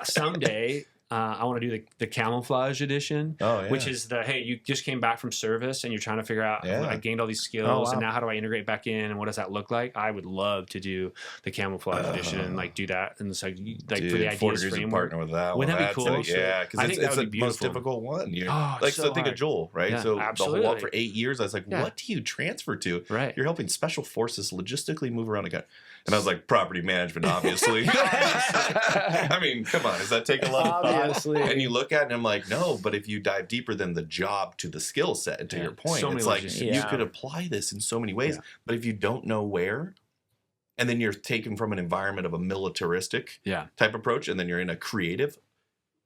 Someday, I want to do the camouflage edition, which is hey, you just came back from service and you're trying to figure out, I gained all these skills and now how do I integrate back in and what does that look like? I would love to do the camouflage edition and like do that. And it's like Dude, for the ideas framework. Partner with that. Wouldn't that be cool? Yeah, because it's the most difficult one. So think of Joel, right? So absolutely. the whole for 8 years, I was like, what do you transfer to? Right. You're helping special forces logistically move around a guy. And I was like, property management, obviously. I mean, come on, does that take a lot of thought? Obviously. And you look at it and I'm like, no, but if you dive deeper than the job to the skill set, and to your point, it's like you could apply this in so many ways. Yeah. But if you don't know where, and then you're taken from an environment of a militaristic type approach, and then you're in a creative,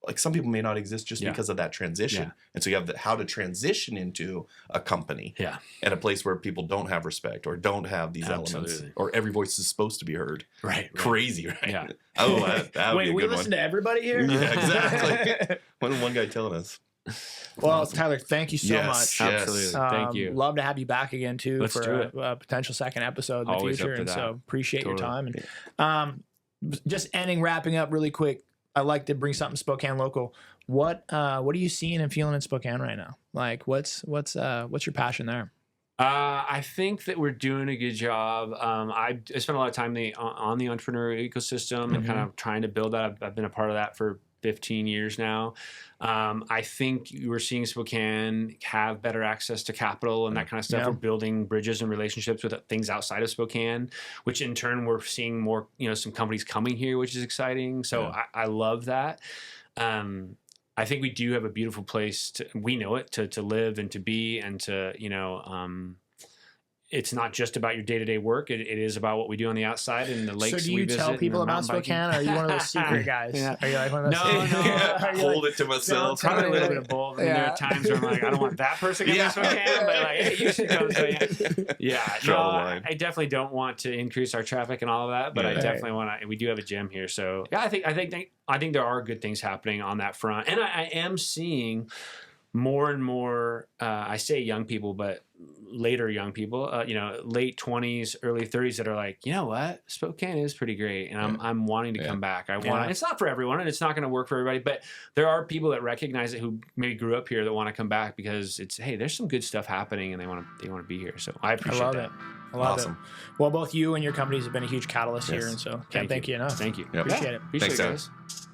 like some people may not exist just because of that transition. And so you have how to transition into a company and a place where people don't have respect or don't have these elements or every voice is supposed to be heard. Right. Crazy, right? Yeah. Oh, that would Wait, be a we good listen one. to everybody here? Yeah, exactly. one guy telling us. Well, Tyler, thank you so much. Absolutely. Thank you. Love to have you back again too. Let's do it. A potential second episode in the Always future. up for And that. so appreciate your time. And just wrapping up really quick. I like to bring something Spokane local. What are you seeing and feeling in Spokane right now? Like what's your passion there? I think that we're doing a good job. I spent a lot of time on the entrepreneurial ecosystem and kind of trying to build that. I've been a part of that for 15 years now. I think we're seeing Spokane have better access to capital and that kind of stuff. Yeah. We're building bridges and relationships with things outside of Spokane, which in turn we're seeing more, some companies coming here, which is exciting. So I love that. I think we do have a beautiful place we know it to live and to be and to, it's not just about your day-to-day work. It is about what we do on the outside and the lakes. So do we you visit tell and people the about mountain Spokane? Or are you one of those secret guys? Yeah. Are you like one of those? No, secret- no. Are you Hold like, it to myself. don't Probably a little tell bit of both. I mean, Yeah. there are times where I'm like, I don't want that person to come to Spokane, but like, hey, you should come to Spokane. Yeah, Draw no, the line. I definitely don't want to increase our traffic and all of that, but Yeah. I Right. definitely want to. We do have a gym here, so yeah, I think there are good things happening on that front, and I am seeing more and more. I say young people, but later young people, late 20s, early 30s that are like, you know what, Spokane is pretty great, and I'm wanting to come back. I want. Yeah. It's not for everyone, and it's not going to work for everybody, but there are people that recognize it who maybe grew up here that want to come back because it's, hey, there's some good stuff happening, and they want to be here. So I I appreciate love that. it. I love Awesome. it. Well, both you and your companies have been a huge catalyst here, Yes. and so can't thank you enough. Thank you. Yep. Appreciate it. Appreciate Thanks, it, guys. guys.